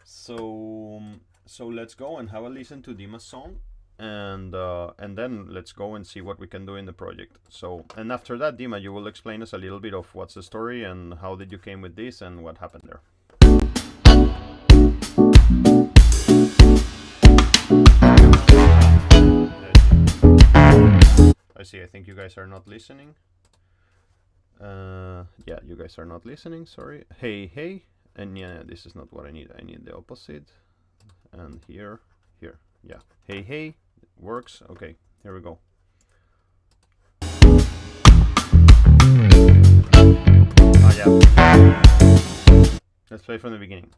So let's go and have a listen to Dima's song, and then let's go and see what we can do in the project. So, and after that, Dima, you will explain us a little bit of what's the story and how did you came with this and what happened there. I see. I think you guys are not listening. Yeah, you guys are not listening. Sorry. Hey. And yeah, this is not what I need. I need the opposite. And here. Yeah. Hey. Works. Okay, here we go. Yeah. Let's play from the beginning.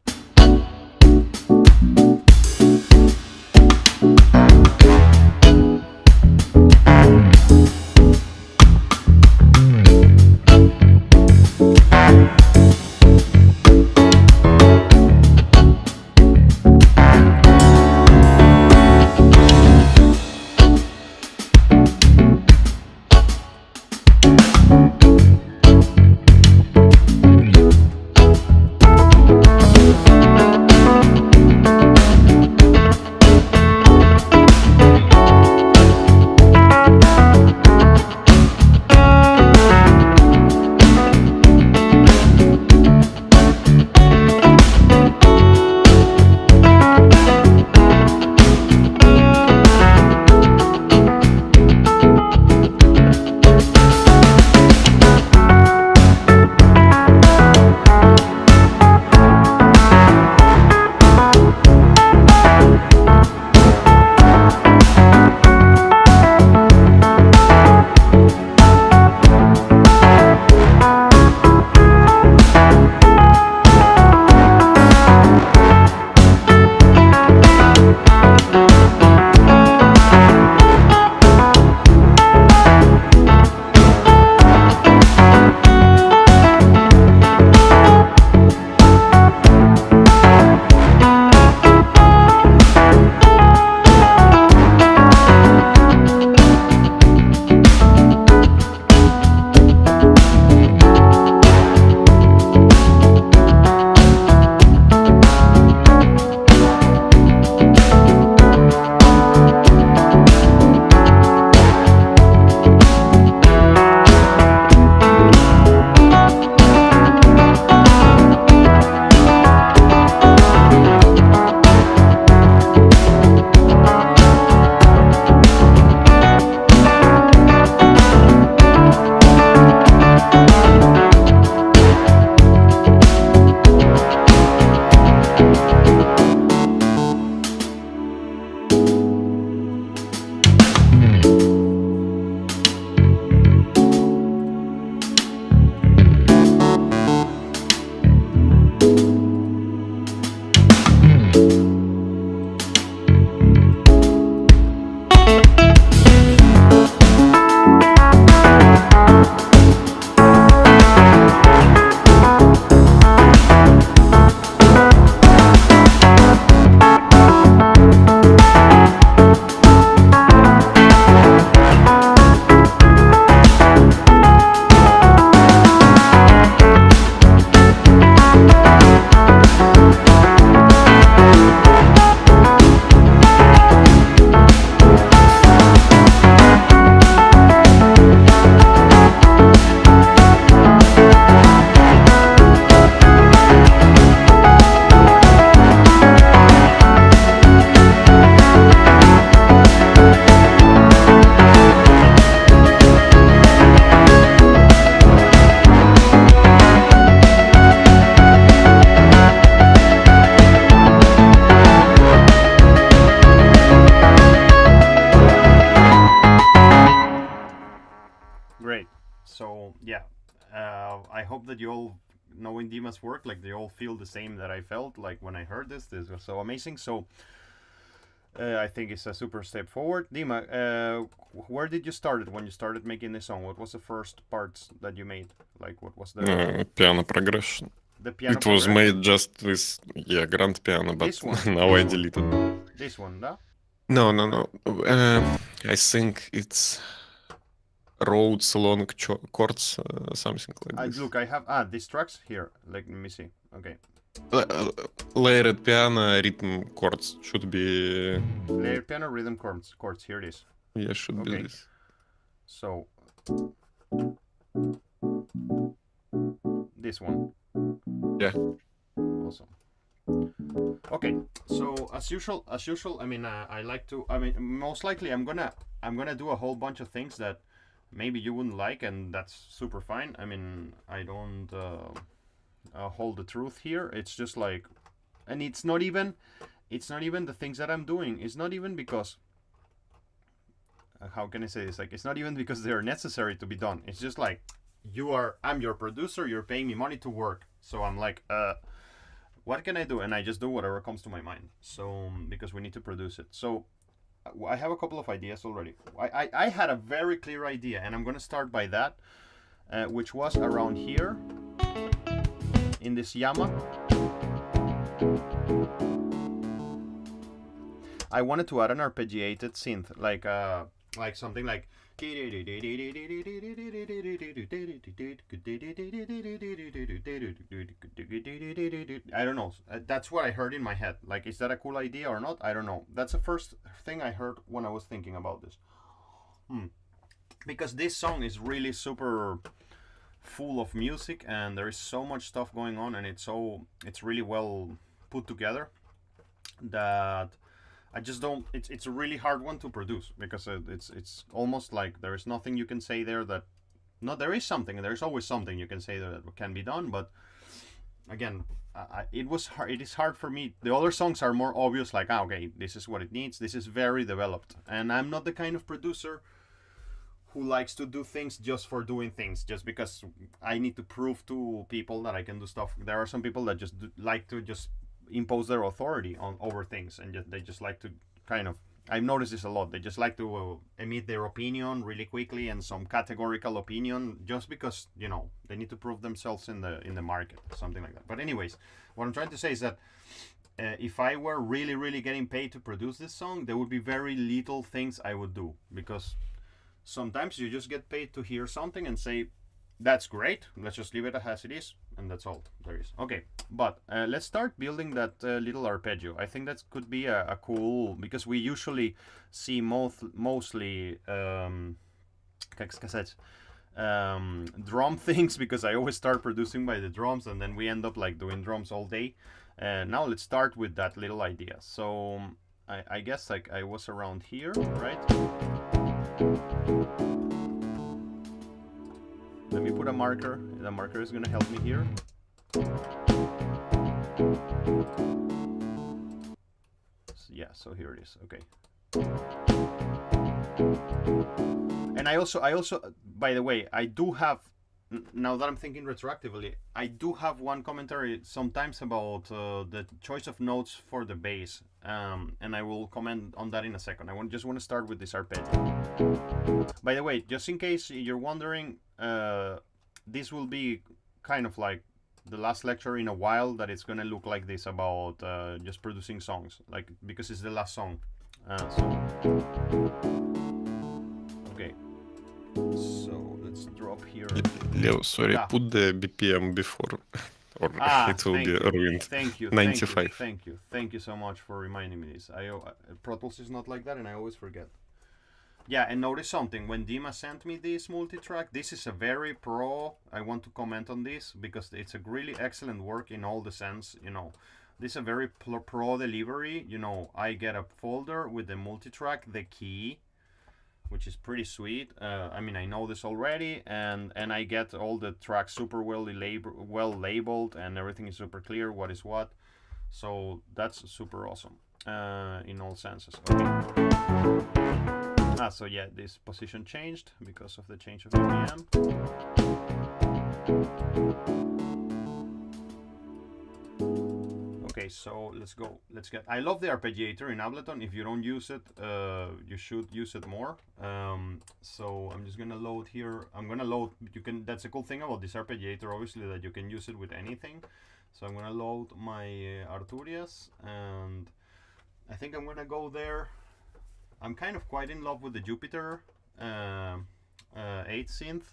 I hope that you all, knowing Dima's work, like they all feel the same that I felt like when I heard this. This was so amazing. So I think it's a super step forward. Dima, where did you start it when you started making this song? What was the first parts that you made? Like, what was the piano progression? The piano it was made just with grand piano, but now I deleted. This one, no? No. I think it's Rhodes long chords, something like this. Look, I have these tracks here. Like, let me see. Okay, Layered piano, rhythm chords should be... Layered piano, rhythm chords. Here it is. Yeah, should be Okay. this. So this one. Yeah. Awesome. Okay, so as usual, I mean, I like to. I mean, most likely, I'm gonna do a whole bunch of things that maybe you wouldn't like, and that's super fine. I mean, I don't hold the truth here. It's just like, and it's not even the things that I'm doing. It's not even because. How can I say this? Like, it's not even because they're necessary to be done. It's just like, I'm your producer. You're paying me money to work. So I'm like, what can I do? And I just do whatever comes to my mind. So because we need to produce it. So I have a couple of ideas already. I had a very clear idea, and I'm gonna start by that, which was around here in this Yama. I wanted to add an arpeggiated synth, like something like I don't know. That's what I heard in my head. Like, is that a cool idea or not? I don't know. That's the first thing I heard when I was thinking about this. Because this song is really super full of music, and there is so much stuff going on, and it's really well put together that I just don't. It's a really hard one to produce because it's almost like there is nothing you can say there that. No, there is something, and there's always something you can say that can be done. But again, it was hard. It is hard for me. The other songs are more obvious. Like, okay, this is what it needs. This is very developed, and I'm not the kind of producer who likes to do things just for doing things, just because I need to prove to people that I can do stuff. There are some people that just like to just impose their authority over things, and they just like to kind of. I've noticed this a lot. They just like to emit their opinion really quickly, and some categorical opinion, just because they need to prove themselves in the market, something like that. But anyways, what I'm trying to say is that if I were really getting paid to produce this song, there would be very little things I would do, because sometimes you just get paid to hear something and say, that's great, let's just leave it as it is, and that's all there is. Okay, but let's start building that little arpeggio. I think that could be a cool, because we usually see mostly drum things, because I always start producing by the drums, and then we end up like doing drums all day. Now let's start with that little idea. So I guess like I was around here, right? Let me put a marker. The marker is gonna help me here. Yeah, so here it is. Okay. And I also, by the way, I do have, now that I'm thinking retroactively, I do have one commentary sometimes about the choice of notes for the bass, and I will comment on that in a second. I just want to start with this arpeggio. By the way, just in case you're wondering, this will be kind of like the last lecture in a while that it's gonna look like this, about just producing songs, like, because it's the last song. Okay. So let's drop here. Leo, sorry, put the BPM before, or it will be ruined. Thank you. 95. Thank you so much for reminding me this. Pro Tools is not like that, and I always forget. Yeah, and notice something. When Dima sent me this multi-track, this is a very pro. I want to comment on this because it's a really excellent work in all the sense. This is a very pro delivery. I get a folder with the multi-track, the key, which is pretty sweet. I mean, I know this already, and I get all the tracks super well labeled, and everything is super clear what is what. So that's super awesome in all senses. Okay. So yeah, this position changed because of the change of BPM. Okay, so let's go. I love the arpeggiator in Ableton. If you don't use it, you should use it more. So I'm just gonna load here. That's a cool thing about this arpeggiator, obviously, that you can use it with anything. So I'm gonna load my Arturias, and I think I'm gonna go there. I'm kind of quite in love with the Jupiter 8 synth.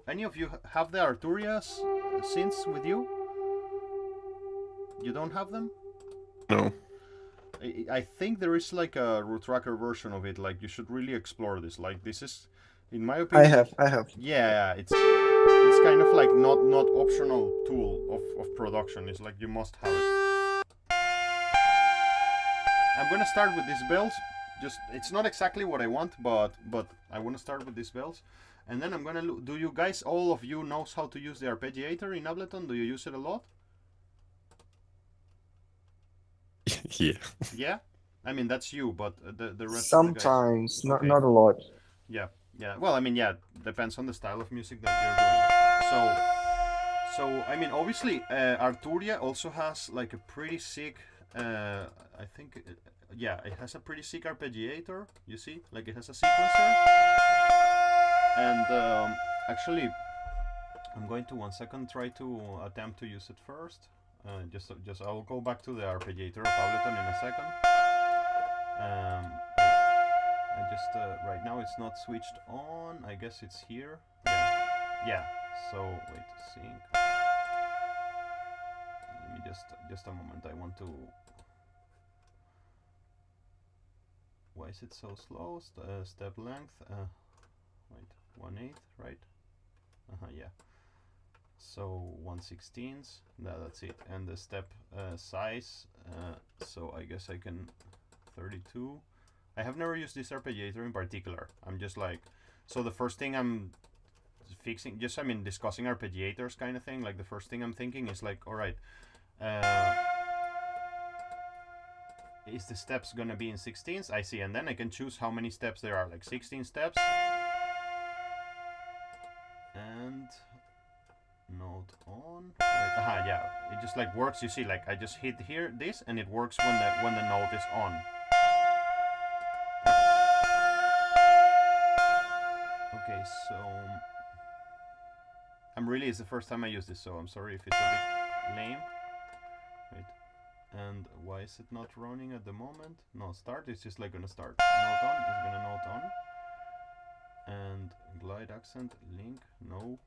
Any of you have the Arturias synths with you? You don't have them? No. I think there is like a root tracker version of it. Like you should really explore this. Like this is, in my opinion. I have. Yeah, it's kind of like not optional tool of production. It's like you must have it. I'm gonna start with these bells. Just it's not exactly what I want, but I want to start with these bells, and then I'm gonna look. Do you guys, all of you, knows how to use the arpeggiator in Ableton? Do you use it a lot? Yeah. Yeah, I mean that's you, but the rest. Sometimes, of the guys. not a lot. Yeah. Well, I mean, yeah, depends on the style of music that you're doing. So I mean, obviously, Arturia also has like a pretty sick. I think. Yeah, it has a pretty sick arpeggiator, you see? Like it has a sequencer. And actually, I'm going to 1 second try to attempt to use it first. Just I'll go back to the arpeggiator of Ableton in a second. I just, right now it's not switched on. I guess it's here. Yeah. So, wait, sync. Let me just a moment. I want to... Why is it so slow? Step length. Wait, 1/8, right? Yeah. So 1/16. That's it. And the step size. So I guess I can 32. I have never used this arpeggiator in particular. I'm just like, so the first thing I'm fixing, just I mean discussing arpeggiators kind of thing. Like the first thing I'm thinking is like, all right. Is the steps gonna be in 16ths? I see, and then I can choose how many steps there are, like 16 steps. And note on. Wait, yeah, it just like works. You see, like I just hit here this, and it works when the note is on. Okay, so it's the first time I use this, so I'm sorry if it's a bit lame. Wait. And why is it not running at the moment? No, start, it's just like gonna start. Note on, it's gonna note on. And glide accent, link, no.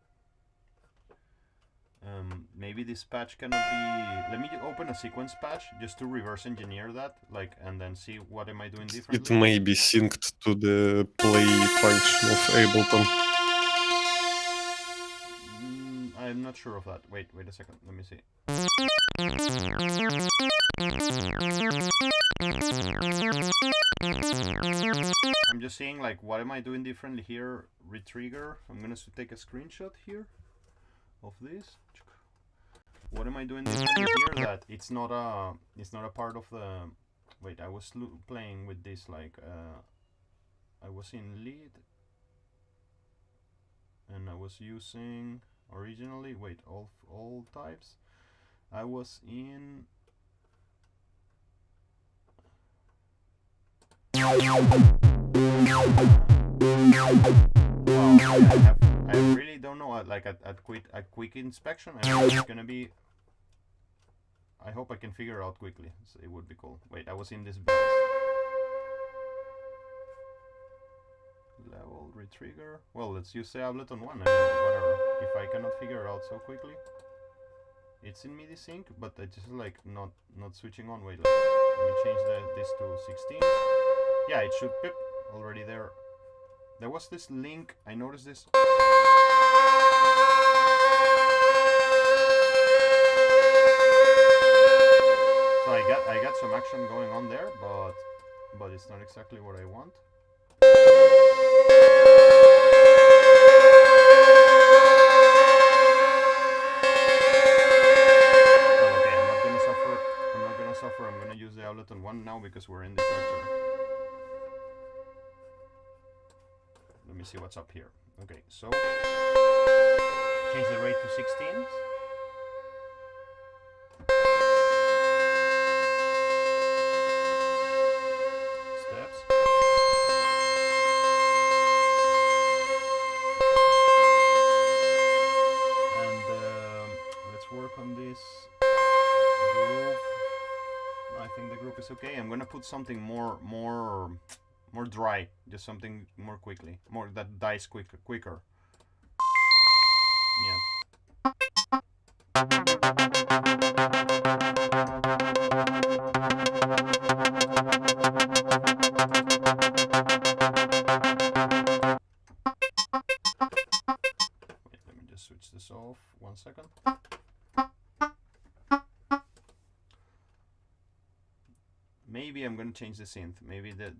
Maybe this patch cannot be... Let me open a sequence patch just to reverse engineer that, like, and then see what am I doing differently. It may be synced to the play function of Ableton. I'm not sure of that. Wait a second, let me see. I'm just seeing like what am I doing differently here. Retrigger. I'm gonna take a screenshot here of this. What am I doing differently here that it's not a part of the... Wait, I was playing with this like I was in lead and I was using originally, wait, all types. I was in... I really don't know. Like at quick inspection, I know it's gonna be... I hope I can figure out quickly. So it would be cool. Wait, I was in this bells. Level retrigger. Well, let's use the Ableton 1. I mean, whatever. If I cannot figure it out so quickly, it's in MIDI sync, but I just like not switching on. Wait, let me change this to 16. Yeah, it should pip already there. There was this link. I noticed this. So I got some action going on there, but it's not exactly what I want. I'm gonna use the Ableton 1 now because we're in this lecture. Let me see what's up here. Okay, so change the rate to 16. Steps. And let's work on this groove. I think the group is okay. I'm gonna put something more dry, just something more quickly, more that dies quicker. Yeah. maybe I'm gonna change the synth. Maybe the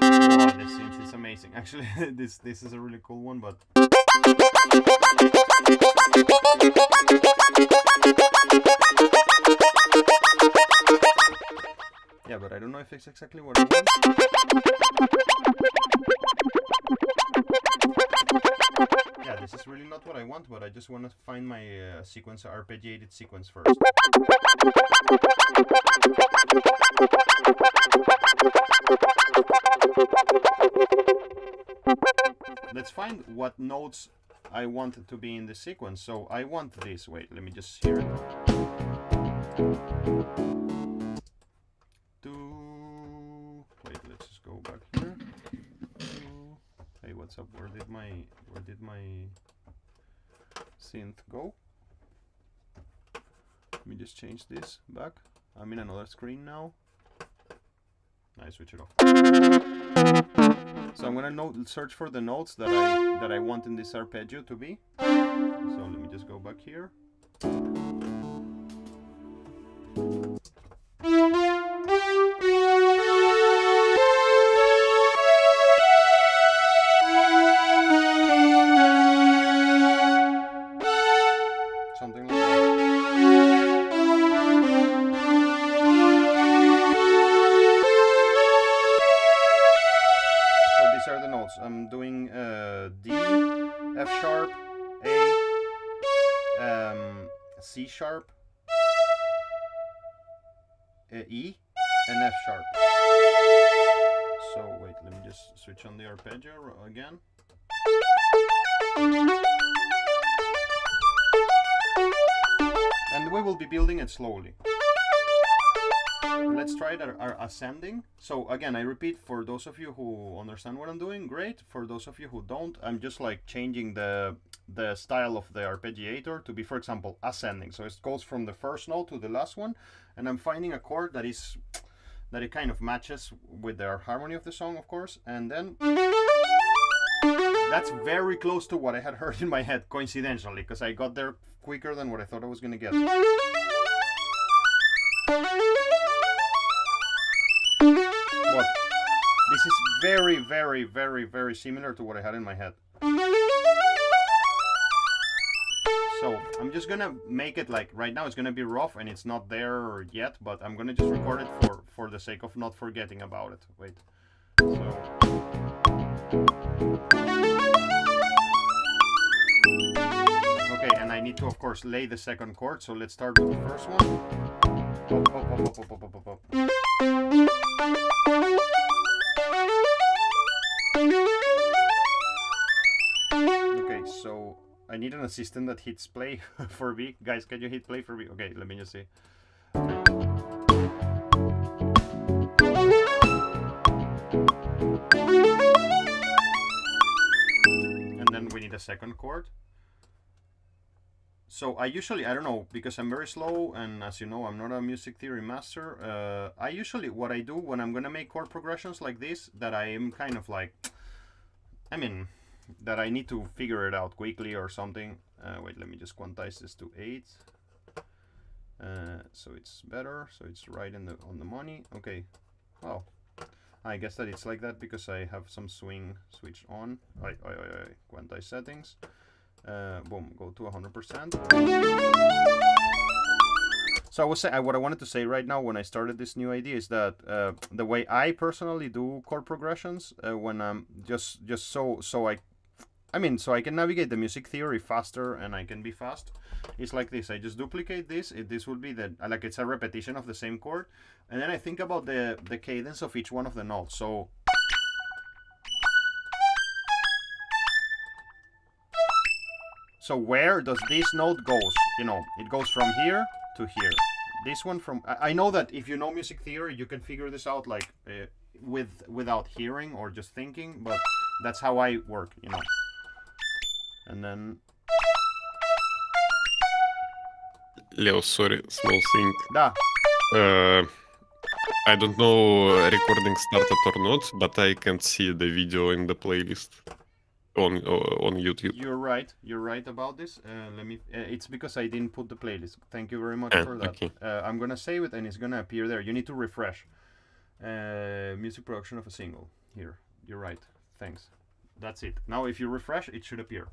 synth is amazing. Actually, this is a really cool one, but yeah, but I don't know if it's exactly what I want. Yeah, this is really not what I want, but I just want to find my sequence, arpeggiated sequence first. Let's find what notes I want to be in the sequence. So I want this. Wait, let me just hear it. Wait, let's just go back here. Hey, what's up? Where did my synth go? Let me just change this back. I'm in another screen now. I switch it off. So I'm gonna search for the notes that I want in this arpeggio to be. So let me just go back here. Something like that. So these are the notes. I'm doing D, F sharp, A, C sharp, E, and F sharp. So wait, let me just switch on the arpeggio again. And we will be building it slowly. Let's try it our ascending. So again, I repeat, for those of you who understand what I'm doing, great. For those of you who don't, I'm just like changing the style of the arpeggiator to be, for example, ascending. So it goes from the first note to the last one, and I'm finding a chord that it kind of matches with the harmony of the song, of course, and then that's very close to what I had heard in my head, coincidentally, because I got there quicker than what I thought I was gonna get. But this is very, very, very, very similar to what I had in my head. So I'm just gonna make it like, right now it's gonna be rough and it's not there yet, but I'm gonna just record it for the sake of not forgetting about it. Wait. So. Okay, and I need to, of course, lay the second chord, so let's start with the first one. Up, up, up, up, up, up, up, up. Okay, so I need an assistant that hits play for me. Guys, can you hit play for me? Okay, let me just see. And then we need a second chord. So I usually, I don't know, because I'm very slow, and as you know, I'm not a music theory master. I usually, what I do when I'm gonna make chord progressions like this, that I am kind of like, I mean, that I need to figure it out quickly or something. Wait, let me just quantize this to 8. So it's better, so it's right in on the money. Okay, well, I guess that it's like that because I have some swing switched on. Quantize settings. Boom, go to 100%. So what I wanted to say right now when I started this new idea is that the way I personally do chord progressions when I'm just so I can navigate the music theory faster and I can be fast. It's like this. I just duplicate this. This will be like it's a repetition of the same chord, and then I think about the cadence of each one of the notes. So where does this note goes? You know, it goes from here to here. This one from, I know that if you know music theory, you can figure this out like without hearing or just thinking, but that's how I work, you know. And then Leo, sorry, small thing. Da. I don't know recording started or not, but I can't see the video in the playlist. on YouTube. You're right about this. Let me. It's because I didn't put the playlist. Thank you very much for that. Okay. I'm gonna save it and it's gonna appear there. You need to refresh. Music production of a single. Here, you're right. Thanks. That's it. Now, if you refresh, it should appear.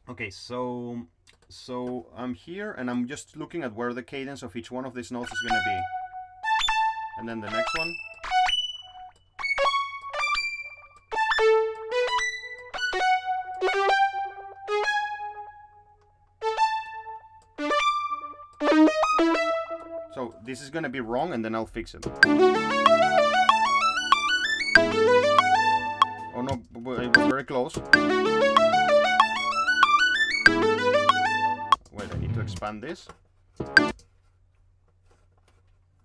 Okay, so I'm here and I'm just looking at where the cadence of each one of these notes is gonna be, and then the next one. So this is gonna be wrong, and then I'll fix it. Oh no, it was very close. Wait, I need to expand this.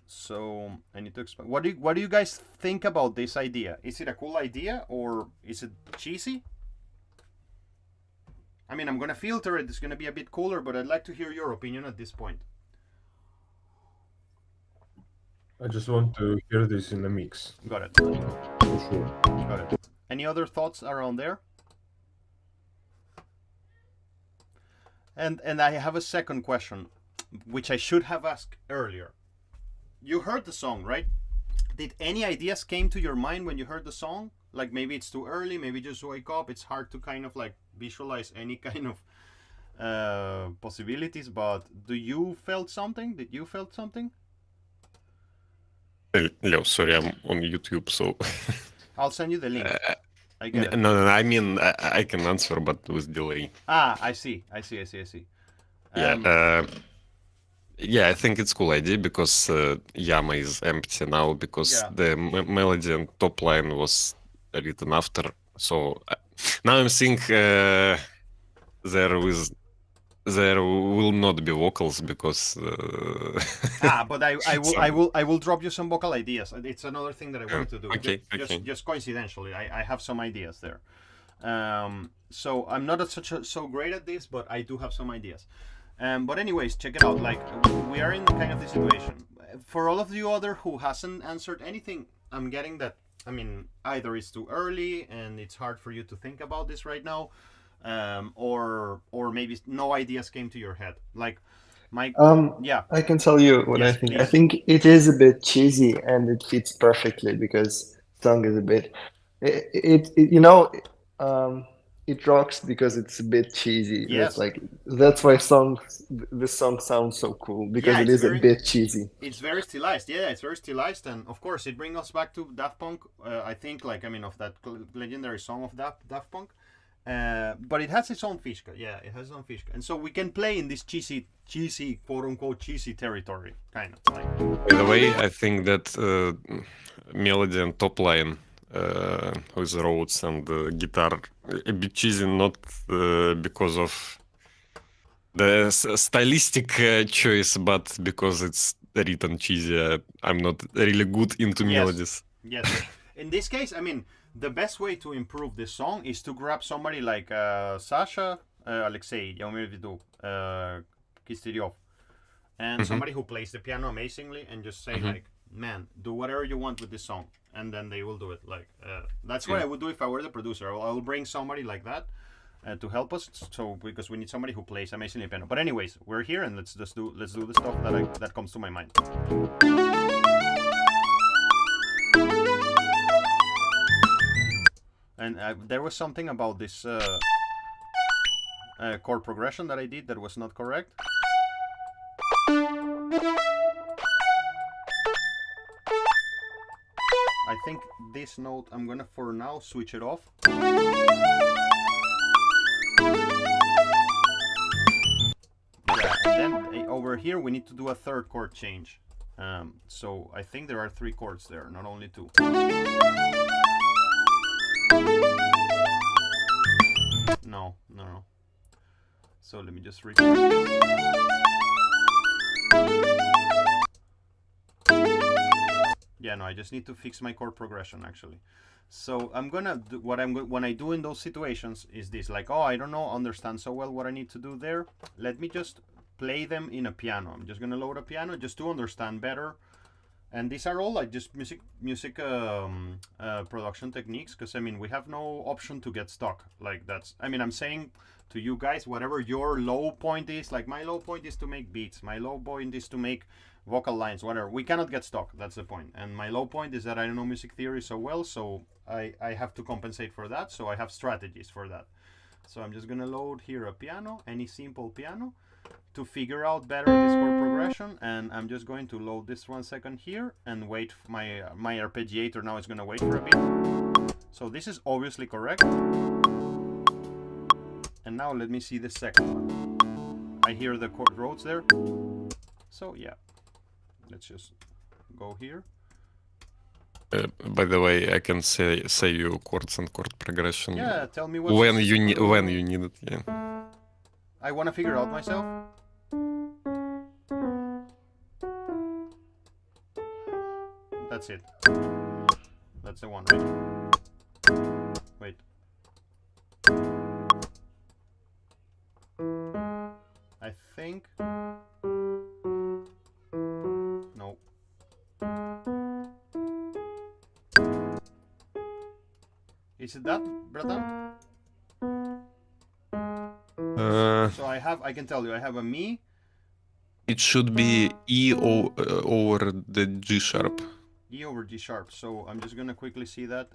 So I need to expand. What do you guys think about this idea? Is it a cool idea or is it cheesy? I mean, I'm gonna filter it. It's gonna be a bit cooler, but I'd like to hear your opinion at this point. I just want to hear this in the mix. Got it. For sure. Got it. Any other thoughts around there? And I have a second question, which I should have asked earlier. You heard the song, right? Did any ideas came to your mind when you heard the song? Like maybe it's too early, maybe just wake up. It's hard to kind of like visualize any kind of possibilities. But do you felt something? Did you felt something? Leo, sorry, I'm on YouTube, so I'll send you the link. I get it. no, I mean I can answer, but with delay. Ah, I see. Yeah, yeah, I think it's cool idea because Yama is empty now because the melody and top line was written after. So now I'm seeing there will not be vocals because. But I will drop you some vocal ideas. It's another thing that I wanted to do. Okay, just coincidentally, I have some ideas there. So I'm not so great at this, but I do have some ideas. But anyways, check it out. Like we are in kind of this situation. For all of you other who hasn't answered anything, I'm getting that. I mean, either it's too early and it's hard for you to think about this right now, or maybe no ideas came to your head. Like, Mike. I can tell you what I think. Please. I think it is a bit cheesy and it fits perfectly because song is a bit. It rocks because it's a bit cheesy. Yes. That's why this song sounds so cool because it is a bit cheesy. It's very stylized. Yeah, it's very stylized, and of course it brings us back to Daft Punk. I think, of that legendary song of Daft Punk. But it has its own fishka. Yeah, it has its own fishka, and so we can play in this cheesy, quote unquote cheesy territory, kind of like. By the way, I think that melody and top line. With Rhodes and guitar a bit cheesy, not because of the stylistic choice, but because it's written cheesy. I'm not really good into melodies. Yes. In this case, I mean, the best way to improve this song is to grab somebody like Sasha, Alexei, Yaumir Vidu, Kistyryov, and somebody who plays the piano amazingly, and just say like, man, do whatever you want with this song, and then they will do it. Like that's what I would do if I were the producer. I will bring somebody like that to help us. So because we need somebody who plays amazingly piano. But anyways, we're here, and let's do the stuff that comes to my mind. And there was something about this chord progression that I did that was not correct. I think this note, I'm gonna for now switch it off. Yeah, and then over here we need to do a third chord change. So I think there are 3 chords there, not only 2. No. So let me just record this. Yeah, no, I just need to fix my chord progression actually. So I'm gonna do when I do in those situations is this, like, oh, I don't understand so well what I need to do there. Let me just play them in a piano. I'm just gonna load a piano just to understand better And these are all like just music production techniques, because I mean we have no option to get stuck. Like that's, I mean, I'm saying to you guys, whatever your low point is, like my low point is to make beats, my low point is to make vocal lines, whatever. We cannot get stuck, that's the point. And my low point is that I don't know music theory so well, so I have to compensate for that, so I have strategies for that. So I'm just gonna load here a piano, any simple piano, to figure out better this chord progression, and I'm just going to load this 1 second here and wait. My arpeggiator now is gonna wait for a bit. So this is obviously correct. And now let me see the second one. I hear the chord roads there. So yeah, let's just go here. By the way, I can say you chords and chord progression. Yeah, tell me what. When you need it. Yeah. I want to figure out myself. That's it. That's the one, right? Wait. I think. No. Is it that, brother? So I can tell you, I have a Mi. It should be E over the G sharp. E over G sharp. So I'm just gonna quickly see that.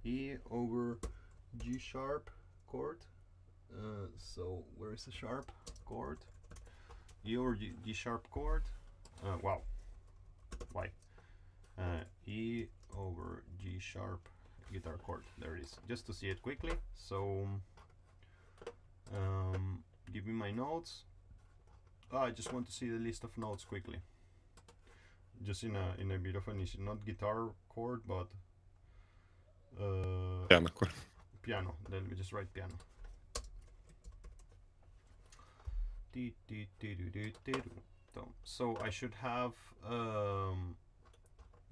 E over G sharp chord. So where is the sharp chord? E over G sharp chord. Wow. Why? E over G sharp guitar chord. There it is. Just to see it quickly. So give me my notes. I just want to see the list of notes quickly. Just in a bit of an issue, not guitar chord, but Piano chord. Piano. Let me just write piano. So I should have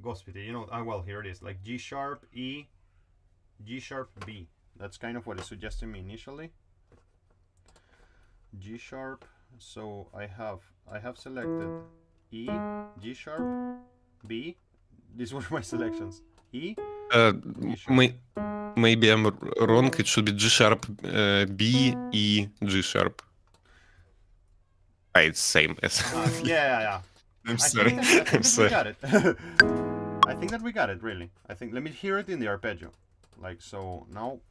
Gospity, you know. Well, here it is, like G sharp, E, G sharp, B. That's kind of what it suggested me initially. G sharp. So I have selected E, G sharp, B. These were my selections. E. Maybe I'm wrong. It should be G sharp, B, E, G sharp. It's same as. Yeah. I'm sorry. I'm sorry. We got it. I think that we got it, really. Let me hear it in the arpeggio. Like so now.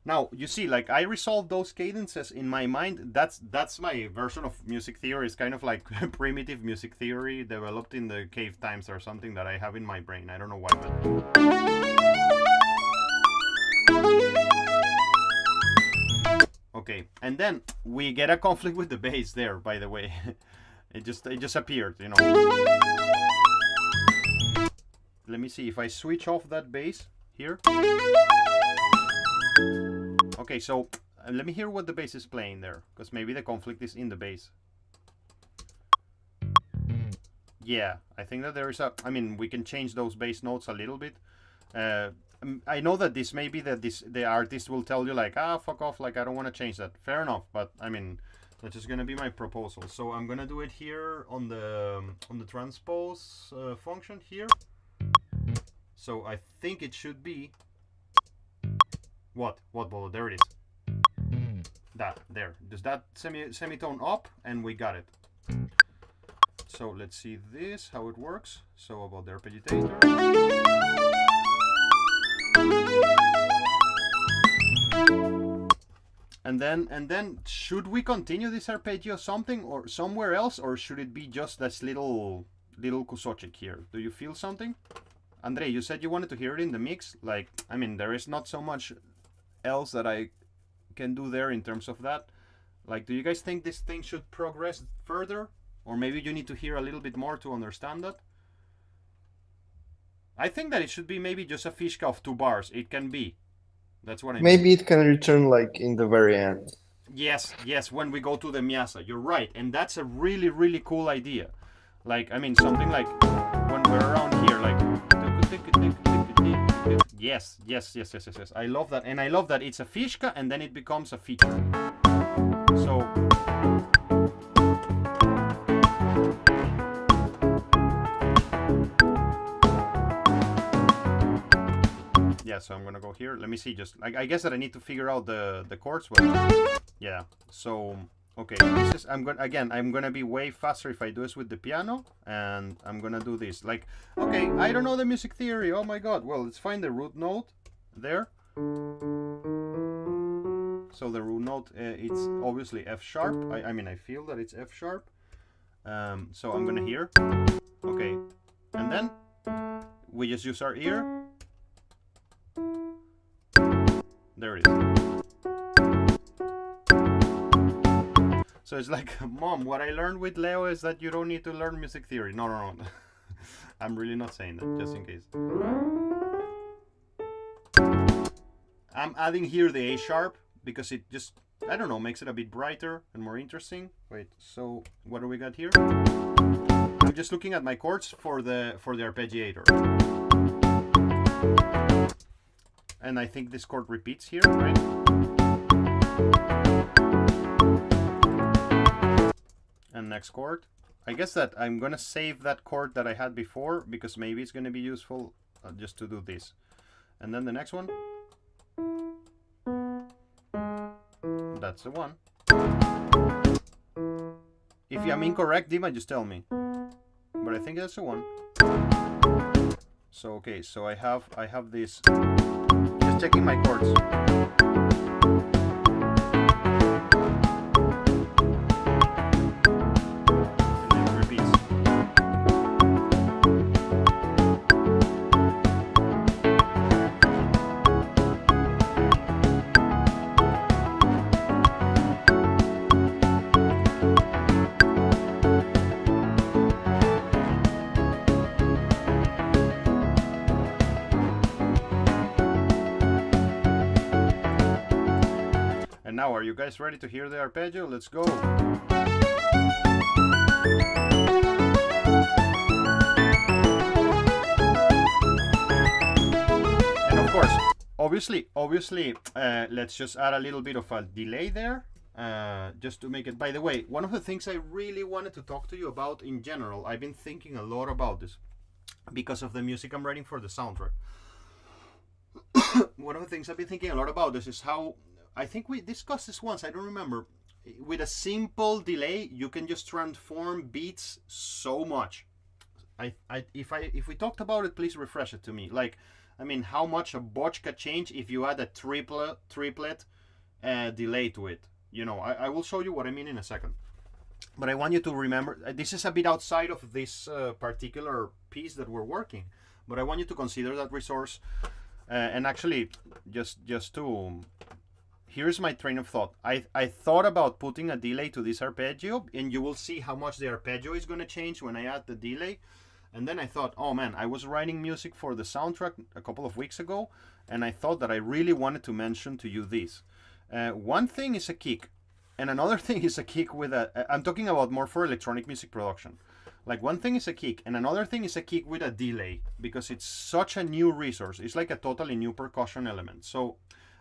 Now you see, like I resolved those cadences in my mind. That's my version of music theory. It's kind of like primitive music theory developed in the cave times or something that I have in my brain. I don't know why, but okay. And then we get a conflict with the bass there. By the way, it just appeared, you know. Let me see if I switch off that bass here. Okay, so let me hear what the bass is playing there, because maybe the conflict is in the bass. Yeah, I think that there is a. I mean, we can change those bass notes a little bit. I know that this may be that the artist will tell you like, fuck off, like I don't want to change that. Fair enough, but I mean, that's just gonna be my proposal. So I'm gonna do it here on the transpose function here. So I think it should be. What bolo? There it is. That there. Does that semitone up, and we got it. So let's see this, how it works. So about the arpeggiator. And then should we continue this arpeggio something or somewhere else, or should it be just this little kusочек here? Do you feel something? Andrei, you said you wanted to hear it in the mix. Like, I mean, there is not so much else that I can do there in terms of that. Like, do you guys think this thing should progress further, or maybe you need to hear a little bit more to understand that? I think that it should be maybe just a fishka of 2 bars. It can be. That's what I mean. Maybe it can return like in the very end. Yes, when we go to the Miasa. You're right, and that's a really, really cool idea. Like, I mean, something like when we're around here, like. Yes. I love that, and I love that it's a fishka and then it becomes a feature. So yeah, so I'm gonna go here. Let me see, just like I guess that I need to figure out the chords, but yeah. So okay, this is I'm gonna be way faster if I do this with the piano, and I'm gonna do this. Like, okay, I don't know the music theory. Oh my god. Well, let's find the root note there. So the root note, it's obviously F sharp. I mean, I feel that it's F sharp. So I'm gonna hear. Okay, and then we just use our ear. There it is. So it's like, Mom, what I learned with Leo is that you don't need to learn music theory. No, no, no. I'm really not saying that, just in case. I'm adding here the A sharp because it just, I don't know, makes it a bit brighter and more interesting. Wait, so what do we got here? I'm just looking at my chords for the arpeggiator. And I think this chord repeats here, right? And next chord. I guess that I'm gonna save that chord that I had before because maybe it's gonna be useful just to do this. And then the next one. That's the one. If I'm incorrect, Dima, just tell me. But I think that's the one. So okay, so I have this. Just checking my chords. And it repeats. Now, are you guys ready to hear the arpeggio? Let's go. And of course, obviously, let's just add a little bit of a delay there, just to make it. By the way, one of the things I really wanted to talk to you about in general, I've been thinking a lot about this because of the music I'm writing for the soundtrack. One of the things I've been thinking a lot about this is how, I think we discussed this once, I don't remember. With a simple delay, you can just transform beats so much. If we talked about it, please refresh it to me. Like, I mean, how much a botch can change if you add a triplet delay to it. You know, I will show you what I mean in a second. But I want you to remember, this is a bit outside of this particular piece that we're working. But I want you to consider that resource. And actually, just to... Here's my train of thought. I thought about putting a delay to this arpeggio, and you will see how much the arpeggio is going to change when I add the delay. And then I thought, oh man, I was writing music for the soundtrack a couple of weeks ago, and I thought that I really wanted to mention to you this. One thing is a kick, and another thing is a kick with a... I'm talking about more for electronic music production. Like, one thing is a kick, and another thing is a kick with a delay, because it's such a new resource. It's like a totally new percussion element. So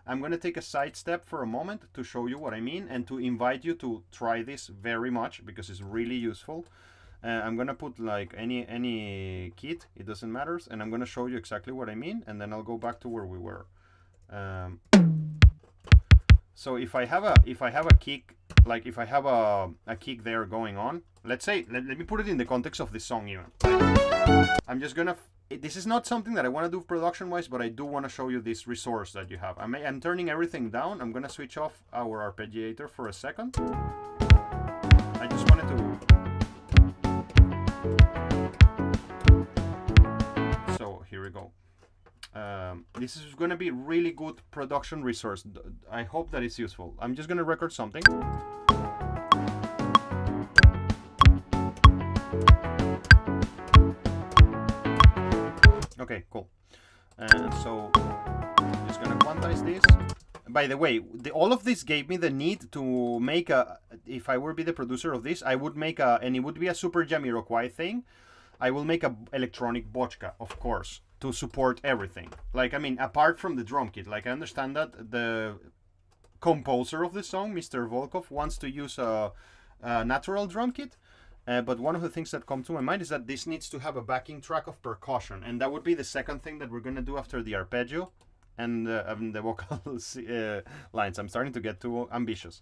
I'm going to take a sidestep for a moment to show you what I mean and to invite you to try this very much because it's really useful. I'm going to put like any kit, it doesn't matter, and I'm going to show you exactly what I mean, and then I'll go back to where we were. So if I have a kick, like if I have a kick there going on, let's say, let me put it in the context of this song even. I'm just going to... This is not something that I want to do production-wise, but I do want to show you this resource that you have. I'm turning everything down. I'm going to switch off our arpeggiator for a second. I just wanted to... So, here we go. This is going to be really good production resource. I hope that it's useful. I'm just going to record something. Okay, cool. And so I'm just gonna quantize this. By the way, all of this gave me the need to make a... If I were to be the producer of this, I would make a... And it would be a super Jamiroquai thing. I will make a electronic botchka, of course, to support everything. Like, I mean, apart from the drum kit. Like, I understand that the composer of the song, Mr. Volkov, wants to use a natural drum kit. But one of the things that come to my mind is that this needs to have a backing track of percussion. And that would be the second thing that we're going to do after the arpeggio. and the vocal lines. I'm starting to get too ambitious.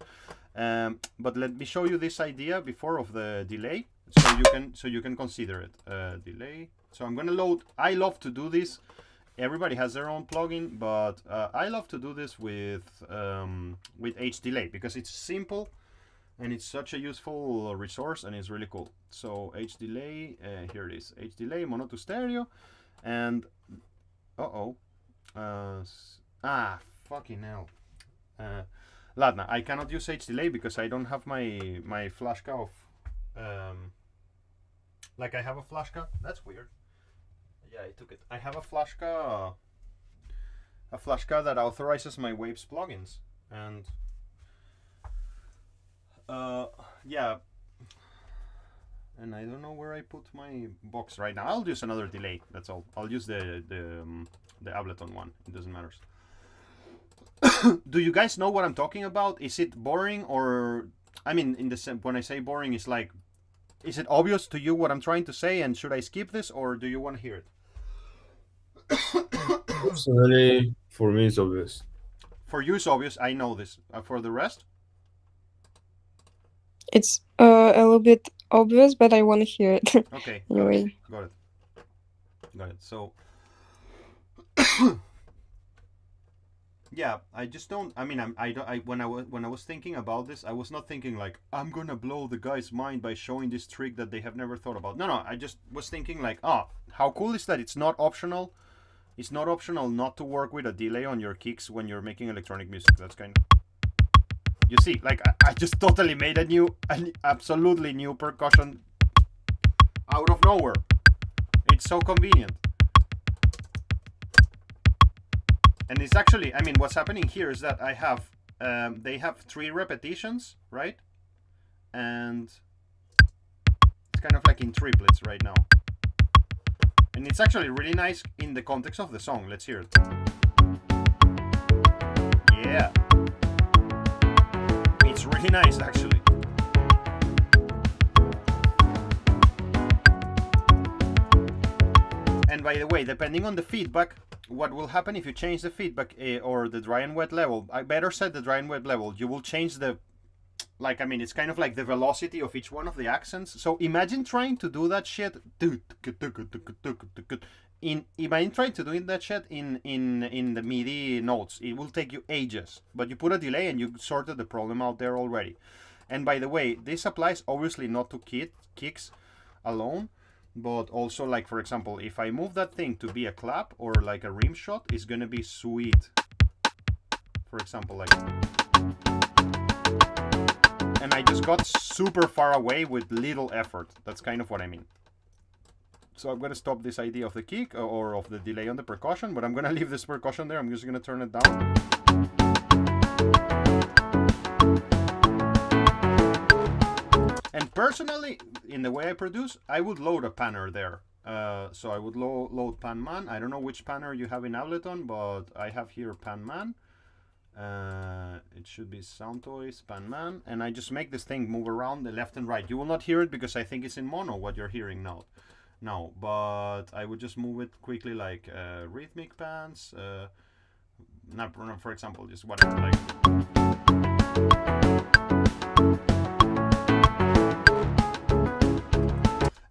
But let me show you this idea before of the delay, so you can consider it. Delay. So I'm gonna load. I love to do this. Everybody has their own plugin, but I love to do this with H delay because it's simple and it's such a useful resource and it's really cool. So H delay, here it is. H delay, mono to stereo, and fucking hell. Ladna, I cannot use H delay because I don't have my flashka of like I have a flashka. That's weird. Yeah, I took it. I have a flashka that authorizes my Waves plugins, and yeah, and I don't know where I put my box right now. I'll use another delay. That's all. I'll use the Ableton one. It doesn't matter. Do you guys know what I'm talking about? Is it boring, or I mean, when I say boring, it's like, is it obvious to you what I'm trying to say, and should I skip this, or do you want to hear it? Personally, for me, it's obvious. For you, it's obvious. I know this. For the rest, it's a little bit obvious, but I want to hear it. Okay. Anyway. Got it. So, yeah, I just don't. I mean, when I was thinking about this, I was not thinking like I'm gonna blow the guy's mind by showing this trick that they have never thought about. No, I just was thinking like, how cool is that? It's not optional. It's not optional not to work with a delay on your kicks when you're making electronic music. That's kind of, you see, like I just totally made an absolutely new percussion out of nowhere. It's so convenient. And it's actually, I mean, what's happening here is that I have, they have 3 repetitions, right? And it's kind of like in triplets right now. And it's actually really nice in the context of the song. Let's hear it. Yeah. It's really nice, actually. And by the way, depending on the feedback, what will happen if you change the feedback or the dry and wet level, I better set the dry and wet level, you will change the, like, I mean, it's kind of like the velocity of each one of the accents. So imagine trying to do that shit imagine trying to do that shit in the MIDI notes. It will take you ages, but you put a delay and you sorted the problem out there already. And by the way, this applies obviously not to kicks alone, but also, like, for example, if I move that thing to be a clap or like a rim shot, it's gonna be sweet. For example, like, and I just got super far away with little effort. That's kind of what I mean. So I'm gonna stop this idea of the kick or of the delay on the percussion, but I'm gonna leave this percussion there. I'm just gonna turn it down. And personally, in the way I produce, I would load a panner there. So I would load Pan Man. I don't know which panner you have in Ableton, but I have here Pan Man. It should be Sound Toys, Pan Man. And I just make this thing move around the left and right. You will not hear it because I think it's in mono, what you're hearing now. No, but I would just move it quickly, like rhythmic pans. For example, just whatever, like.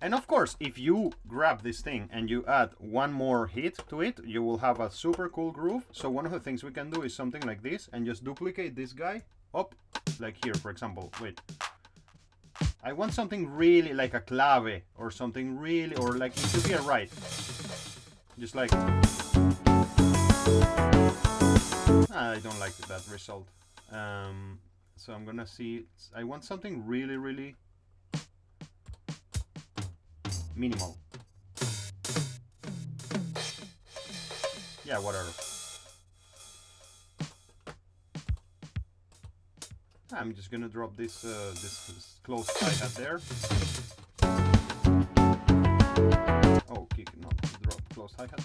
And of course, if you grab this thing and you add one more hit to it, you will have a super cool groove. So one of the things we can do is something like this and just duplicate this guy up, like here, for example. Wait. I want something really like a clave or something really, or like it should be a right. Just like, I don't like that result. So I'm gonna see, I want something really, really minimal. Yeah, whatever. I'm just gonna drop this this close hi-hat there. Oh, kick, not drop close hi-hat.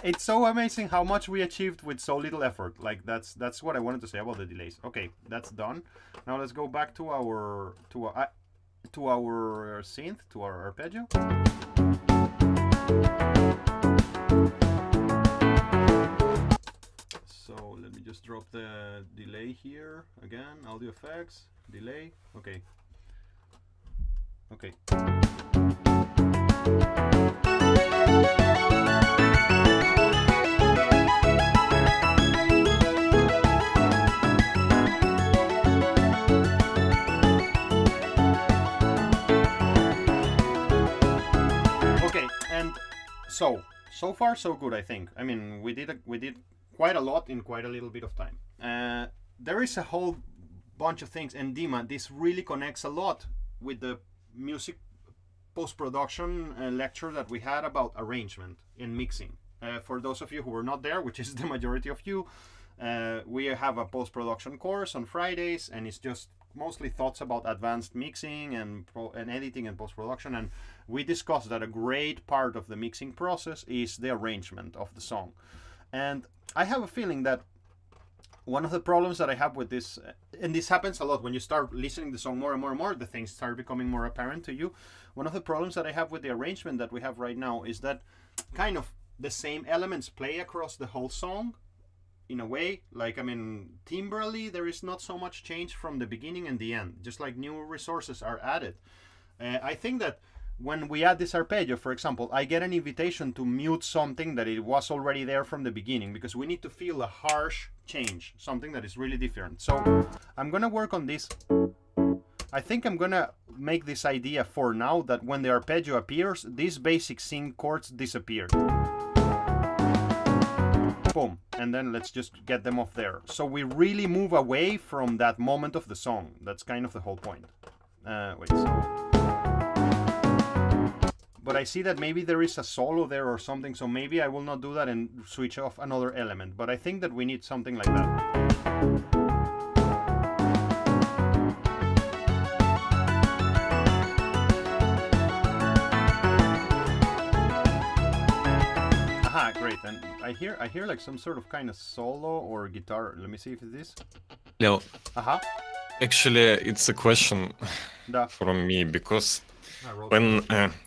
It's so amazing how much we achieved with so little effort. Like that's what I wanted to say about the delays. Okay, that's done. Now let's go back to our synth, to our arpeggio. just drop the delay here again. Audio effects, delay. Okay. Okay. Okay, and so far so good, I think. I mean, we did quite a lot in quite a little bit of time. There is a whole bunch of things, and Dima, this really connects a lot with the music post-production lecture that we had about arrangement and mixing. For those of you who were not there, which is the majority of you, we have a post-production course on Fridays, and it's just mostly thoughts about advanced mixing and editing and post-production. And we discussed that a great part of the mixing process is the arrangement of the song. And I have a feeling that one of the problems that I have with this, and this happens a lot when you start listening to the song more and more and more, the things start becoming more apparent to you. One of the problems that I have with the arrangement that we have right now is that kind of the same elements play across the whole song in a way. Like, I mean, timbrally, there is not so much change from the beginning and the end, just like new resources are added. I think that when we add this arpeggio, for example, I get an invitation to mute something that it was already there from the beginning, because we need to feel a harsh change, something that is really different. So I'm gonna work on this. I think I'm gonna make this idea for now that when the arpeggio appears, these basic sync chords disappear. Boom, and then let's just get them off there. So we really move away from that moment of the song. That's kind of the whole point. But I see that maybe there is a solo there or something, so maybe I will not do that and switch off another element. But I think that we need something like that. Aha, great. And I hear like some sort of kind of solo or guitar. Let me see if it is. Leo, Aha. actually, it's a question Да. from me, because I wrote when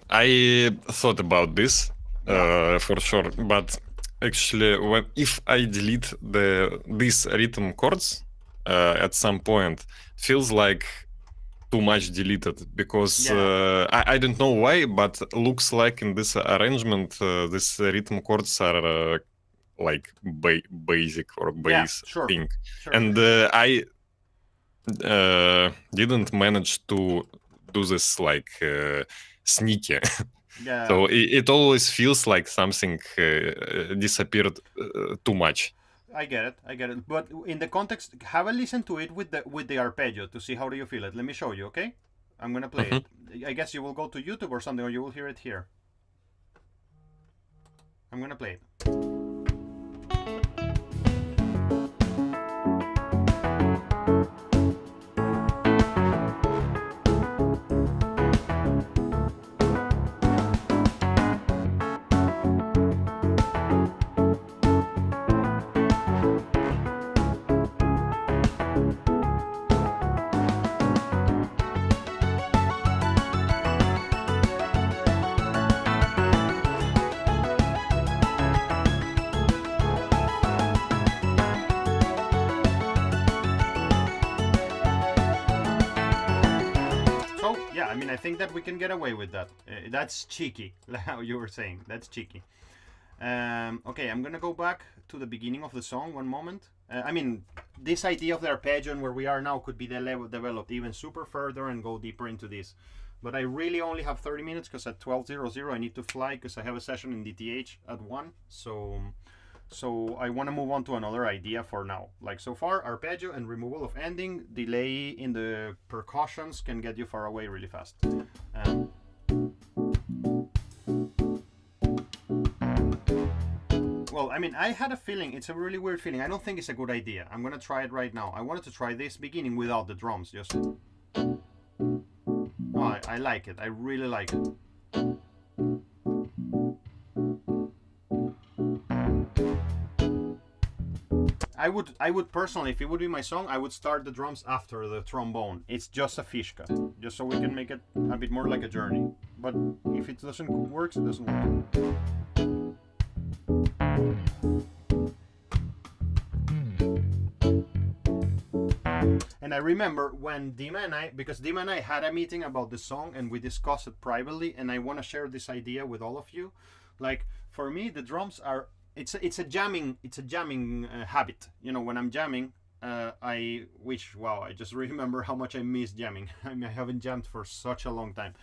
I thought about this, for sure, but actually, if I delete these rhythm chords at some point, feels like too much deleted, because I don't know why, but looks like in this arrangement, these rhythm chords are like basic or bass thing, and I didn't manage to do this like sneaky. Yeah. So it always feels like something disappeared too much. I get it. But in the context, have a listen to it with the arpeggio to see how do you feel it. Let me show you, okay? I'm gonna play it. I guess you will go to YouTube or something, or you will hear it here. I'm gonna play it. I think that we can get away with that. That's cheeky, how you were saying. That's cheeky. Okay, I'm gonna go back to the beginning of the song one moment. I mean, this idea of the arpeggio and where we are now could be developed even super further and go deeper into this. But I really only have 30 minutes because at 12:00 I need to fly because I have a session in DTH at 1. So I want to move on to another idea for now. Like so far, arpeggio and removal of ending, delay in the percussions can get you far away really fast. Well, I mean, I had a feeling, it's a really weird feeling. I don't think it's a good idea. I'm gonna try it right now. I wanted to try this beginning without the drums, just... Oh, I like it. I really like it. I would personally, if it would be my song, I would start the drums after the trombone. It's just a fishka, just so we can make it a bit more like a journey. But if it doesn't work, it doesn't work. And I remember when Dima and I, because Dima and I had a meeting about the song and we discussed it privately, and I want to share this idea with all of you. Like, for me, the drums are, it's a jamming habit. You know, when I'm jamming, I just remember how much I miss jamming. I mean, I haven't jammed for such a long time.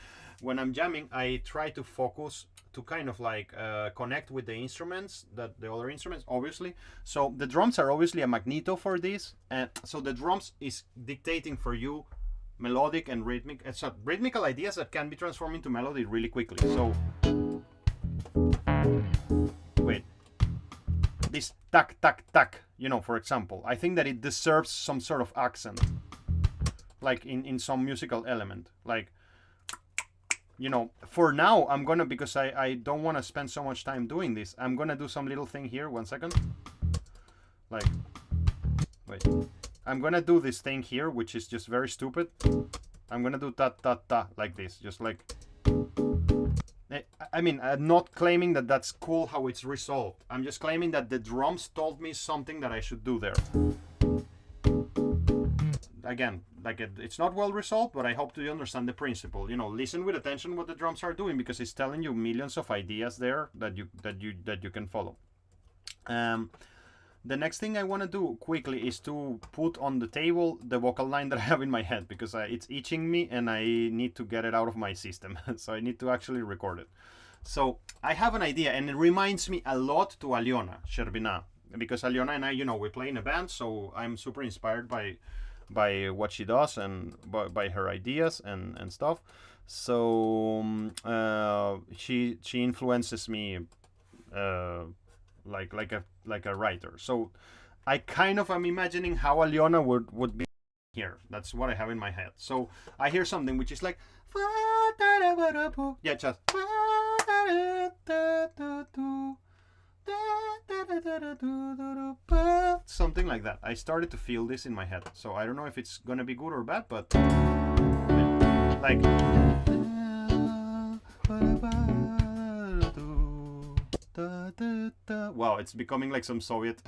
When I'm jamming, I try to focus to kind of like connect with the instruments, the other instruments, obviously. So the drums are obviously a magneto for this, and so the drums is dictating for you melodic and rhythmical ideas that can be transformed into melody really quickly. So wait, this tack tack tack, you know, for example, I think that it deserves some sort of accent, like in some musical element, like, you know. For now, I'm gonna, because I don't want to spend so much time doing this, I'm gonna do some little thing here. 1 second. Like, wait, I'm gonna do this thing here, which is just very stupid. I'm gonna do ta ta ta like this, just like, I mean, I'm not claiming that that's cool how it's resolved. I'm just claiming that the drums told me something that I should do there. Again, like, it's not well resolved, but I hope you understand the principle. You know, listen with attention what the drums are doing, because it's telling you millions of ideas there that you can follow. The next thing I want to do quickly is to put on the table the vocal line that I have in my head, because it's itching me and I need to get it out of my system. So I need to actually record it. So I have an idea, and it reminds me a lot to Aliona Sherbina, because Aliona and I, you know, we play in a band, so I'm super inspired by what she does and by her ideas and stuff. So she influences me like a writer. So I kind of am imagining how Aliona would be here. That's what I have in my head. So I hear something which is like, yeah, just something like that. I started to feel this in my head, so I don't know if it's gonna be good or bad, but like, wow, it's becoming like some Soviet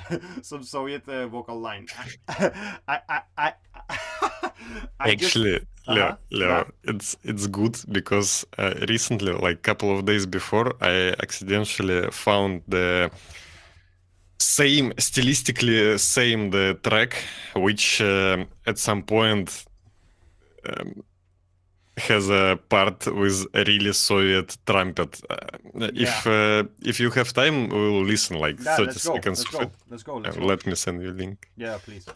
vocal line. Actually, Leo, it's good, because recently, like couple of days before, I accidentally found the stylistically same the track, which at some point has a part with a really Soviet trumpet. If you have time, we'll listen like 30 seconds of it. Let's go. Let me send you a link. Yeah, please.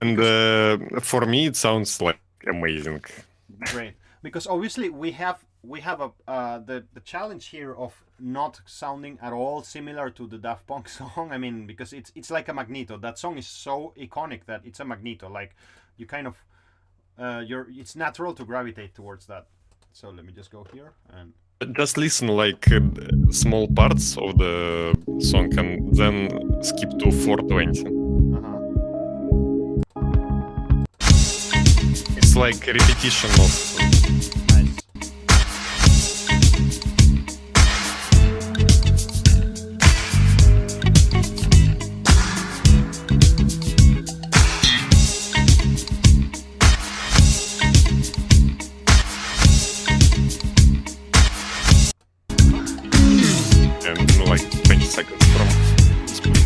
And for me, it sounds like amazing. Great, because obviously we have the challenge here of not sounding at all similar to the Daft Punk song. I mean, because it's like a magneto. That song is so iconic that it's a magneto. Like, you kind of it's natural to gravitate towards that. So let me just go here and just listen like small parts of the song and then skip to 420. It's like a repetition of nice. and like 20 seconds from this point.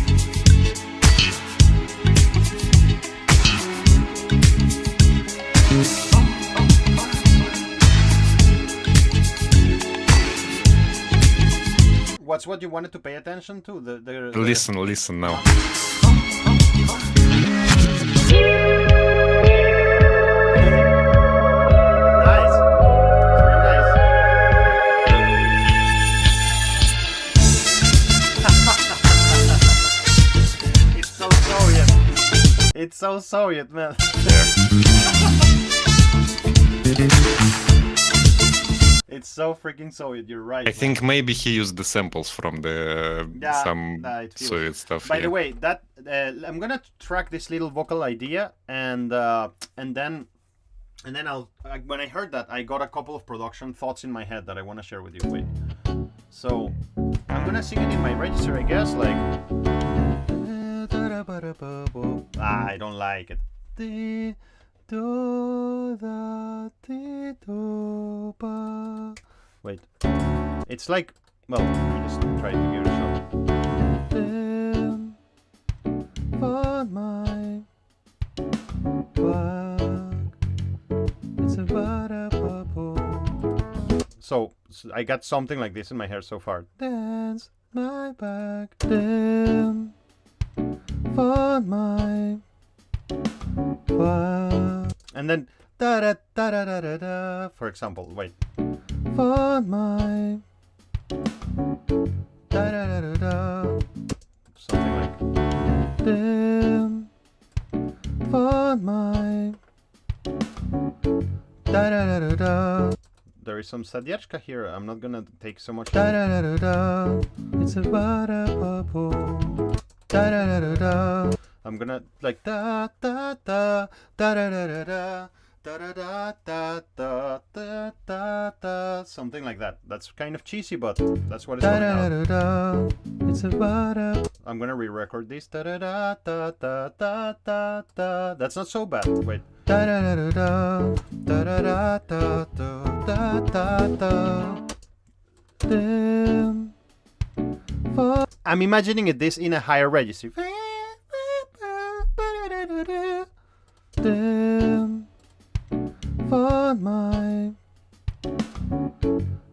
What's what you wanted to pay attention to? The Listen now. Nice. Very nice. It's so Soviet. It's so Soviet, man. It's so freaking Soviet. You're right. I think maybe he used the samples from the some Soviet stuff. By the way, that I'm gonna track this little vocal idea, and then I'll when I heard that, I got a couple of production thoughts in my head that I want to share with you. Wait, so I'm gonna sing it in my register, I guess, like. I don't like it. Di, do, da, di, do, ba. Wait. It's like, well, let me just try to give it a shot. Dim, on my back. It's a ba-da-ba-bo. So I got something like this in my hair so far. Dance my back, dim, on my back. And then da da da da da da da. For example, wait. On my da da da da da. Something like dim, on my da da da da da. There is some Sadiachka here. I'm not gonna take so much. Da da da da da. It's a ba da ba boom. Da da da da da. I'm gonna like da da da da da da da da da da da da da da da da, something like that. That's kind of cheesy, but that's what it's coming out. It's a ba da. I'm gonna re-record this. Da da da da da da da da. That's not so bad. Wait. Da da da da da da da da da da da da. I'm imagining it this in a higher register. For my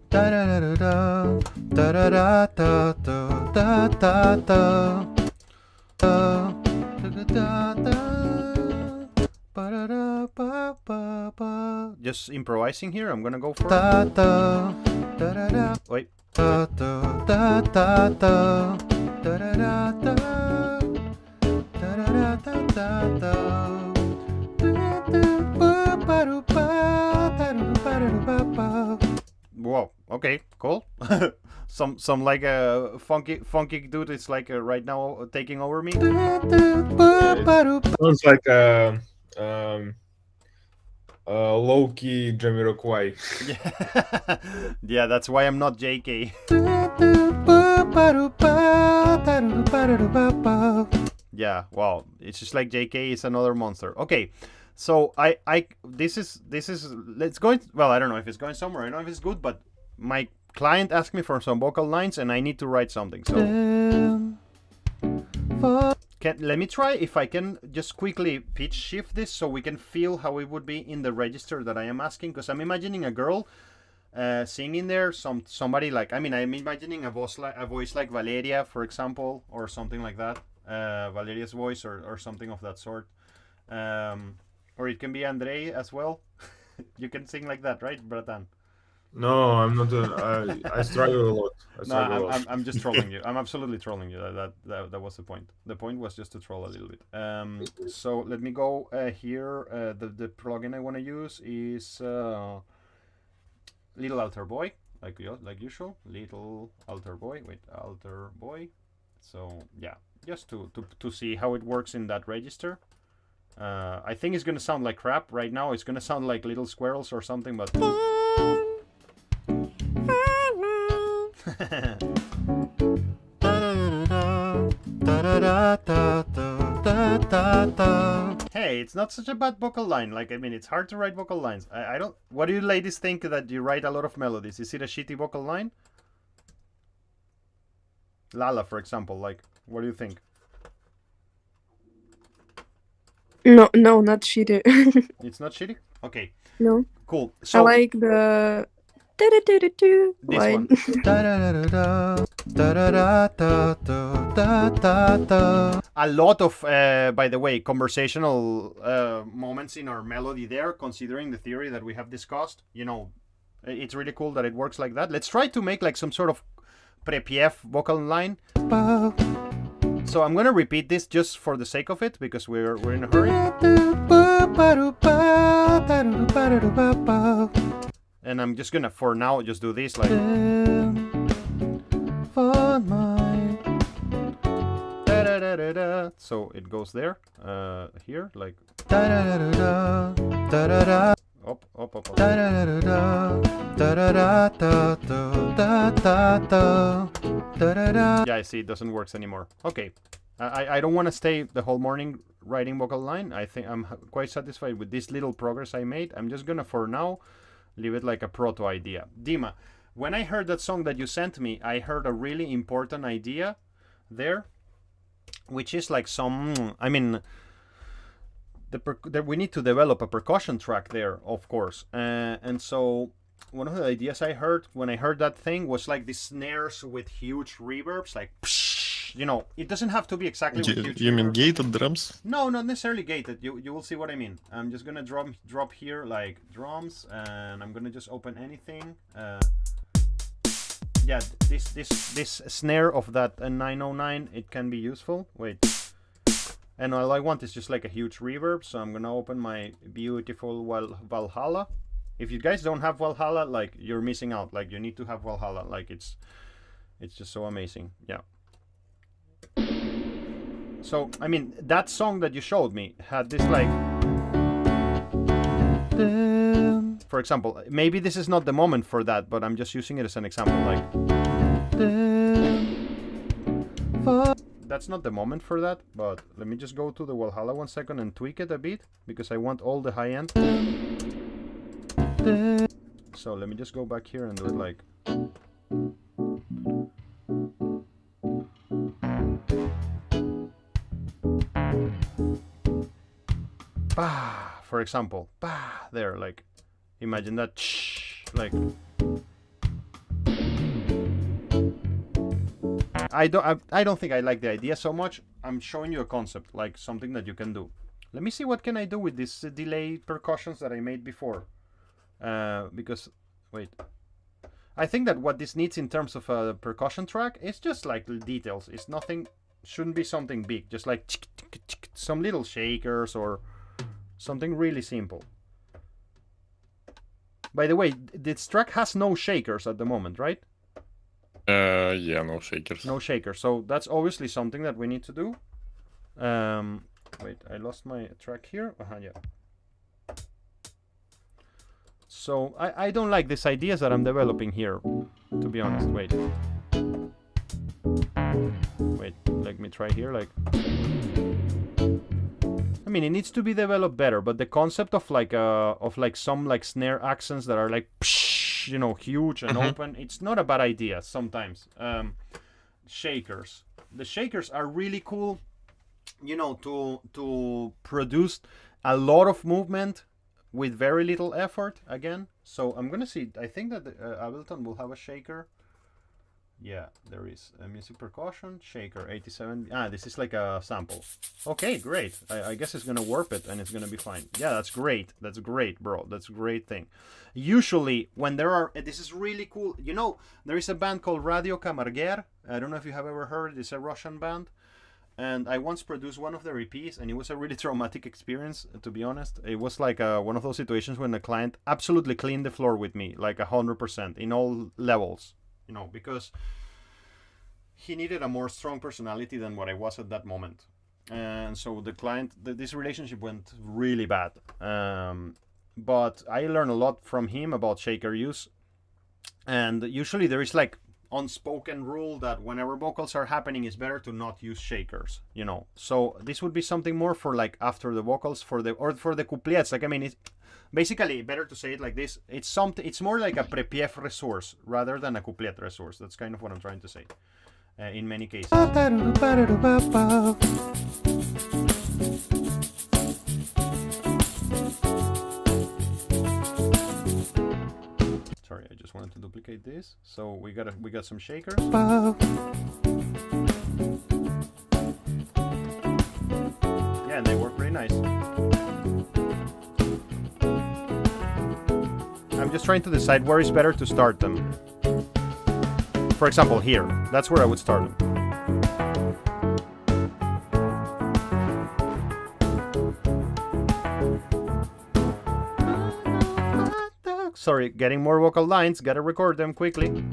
da da da da da da da da da da da da. Just improvising here. I'm gonna go for da da da da da. Wait. Da da da da da da da da da da da da da. Wow. Okay. Cool. some like a funky dude is like right now taking over me. Sounds like a low-key Jamiroquai. Yeah. Yeah, that's why I'm not JK. Yeah, wow. It's just like JK is another monster. Okay. So this is let's go well, I don't know if it's going somewhere. I don't know if it's good, but my client asked me for some vocal lines and I need to write something. So let me try if I can just quickly pitch shift this so we can feel how it would be in the register that I am asking, because I'm imagining a girl singing there, somebody like, I mean, I'm imagining a voice like Valeria, for example, or something like that. Valeria's voice or something of that sort. Or it can be Andrei as well. You can sing like that, right, Bratan? No, I'm not. I struggle a lot. I'm just trolling you. I'm absolutely trolling you. That was the point. The point was just to troll a little bit. So let me go here. The plugin I want to use is Little Alter Boy, like usual. Little Alter Boy. Wait, Alter Boy. So yeah, just to see how it works in that register. I think it's gonna sound like crap right now. It's gonna sound like little squirrels or something, but hey, it's not such a bad vocal line. Like, I mean, it's hard to write vocal lines. I don't. What do you ladies think that you write a lot of melodies? Is it a shitty vocal line? Lala, for example. Like, what do you think? No, not shitty. It's not shitty? Okay. No. Cool. So I like the this line. one. A lot of, by the way, conversational moments in our melody there, considering the theory that we have discussed. You know, it's really cool that it works like that. Let's try to make like some sort of prepiev vocal line. So I'm gonna repeat this just for the sake of it, because we're in a hurry. And I'm just gonna, for now, just do this like. So it goes there, here, like. Up. Yeah, I see it doesn't work anymore. Okay, I don't want to stay the whole morning writing vocal line. I think I'm quite satisfied with this little progress I made. I'm just gonna, for now, leave it like a proto idea. Dima, when I heard that song that you sent me, I heard a really important idea there, which is like some, I mean, we need to develop a percussion track there, of course. And so one of the ideas I heard when I heard that thing was like these snares with huge reverbs, like, psh, you know, it doesn't have to be exactly with huge You mean reverbs. gated drums? No, not necessarily gated. You will see what I mean. I'm just gonna drop here like drums, and I'm gonna just open anything. Yeah, this snare of that 909, it can be useful. Wait, and all I want is just like a huge reverb. So I'm gonna open my beautiful Valhalla. If you guys don't have Valhalla, like, you're missing out. Like, you need to have Valhalla. Like, it's just so amazing. Yeah. So, I mean, that song that you showed me had this like, for example, maybe this is not the moment for that, but I'm just using it as an example. Like, that's not the moment for that, but let me just go to the Valhalla 1 second and tweak it a bit, because I want all the high end. So let me just go back here and do it like, bah, for example, bah, there, like, imagine that, like, I don't think I like the idea so much. I'm showing you a concept, like something that you can do. Let me see what can I do with these delay percussions that I made before. Because, wait, I think that what this needs in terms of a percussion track is just like details. It's nothing, shouldn't be something big, just like some little shakers or something really simple. By the way, this track has no shakers at the moment, right? Yeah, no shakers. No shakers, so that's obviously something that we need to do. Wait, I lost my track here. Yeah. So I don't like these ideas that I'm developing here, to be honest. Wait, let me try here. Like, I mean, it needs to be developed better, but the concept of like some like snare accents that are like, psh, you know, huge and open, it's not a bad idea sometimes. Shakers, the shakers are really cool, you know, to produce a lot of movement with very little effort again. So I'm gonna see, I think that Ableton will have a shaker. Yeah, there is a music percussion shaker 87. This is like a sample. Okay, great. I guess it's gonna warp it and it's gonna be fine. Yeah, that's great, bro. That's a great thing. Usually when there are, this is really cool, you know, there is a band called Radio Camarguer. I don't know if you have ever heard. It's a Russian band. And I once produced one of their EPs, and it was a really traumatic experience, to be honest. It was like one of those situations when the client absolutely cleaned the floor with me, like 100% in all levels, you know, because he needed a more strong personality than what I was at that moment. And so the client, this relationship went really bad. But I learned a lot from him about shaker use. And usually there is like unspoken rule that whenever vocals are happening, it's better to not use shakers, you know. So this would be something more for like after the vocals, for the couplets. Like, I mean, it's basically better to say it like this. It's more like a prepiev resource rather than a couplet resource. That's kind of what I'm trying to say in many cases. Sorry, I just wanted to duplicate this. So we got some shakers. Yeah, and they work pretty nice. I'm just trying to decide where is better to start them. For example, here. That's where I would start them. Sorry, getting more vocal lines, gotta record them quickly.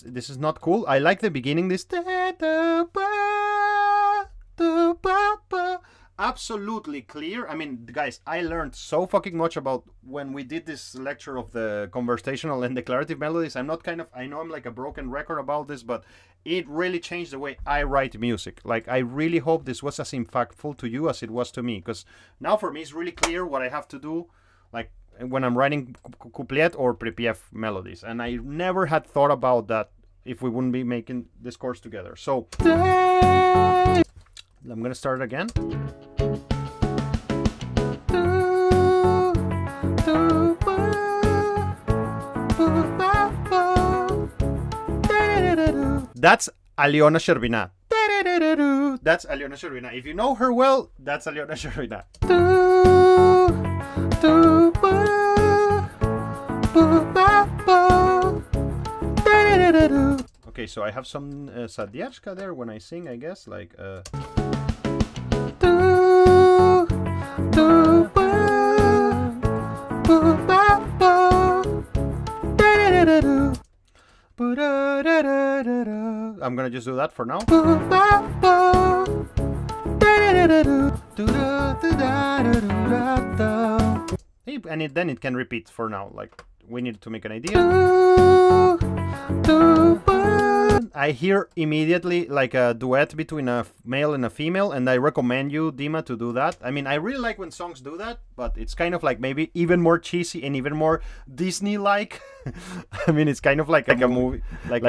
This is not cool. I like the beginning, this, Absolutely clear. I mean, guys, I learned so fucking much about when we did this lecture of the conversational and declarative melodies. I know I'm like a broken record about this, but it really changed the way I write music. Like, I really hope this was as impactful to you as it was to me, because now for me it's really clear what I have to do, like when I'm writing couplet or pripiev melodies, and I never had thought about that if we wouldn't be making this course together. So I'm gonna start it again. That's Aliona Sherbina. That's Aliona Sherbina. If you know her well, that's Aliona Sherbina. Okay, so I have some Sadyashka there when I sing, I guess, like I'm gonna just do that for now. And then it can repeat for now. Like, we need to make an idea. I hear immediately like a duet between a male and a female, and I recommend you, Dima, to do that. I mean, I really like when songs do that, but it's kind of like maybe even more cheesy and even more Disney-like. I mean, it's kind of like a movie, like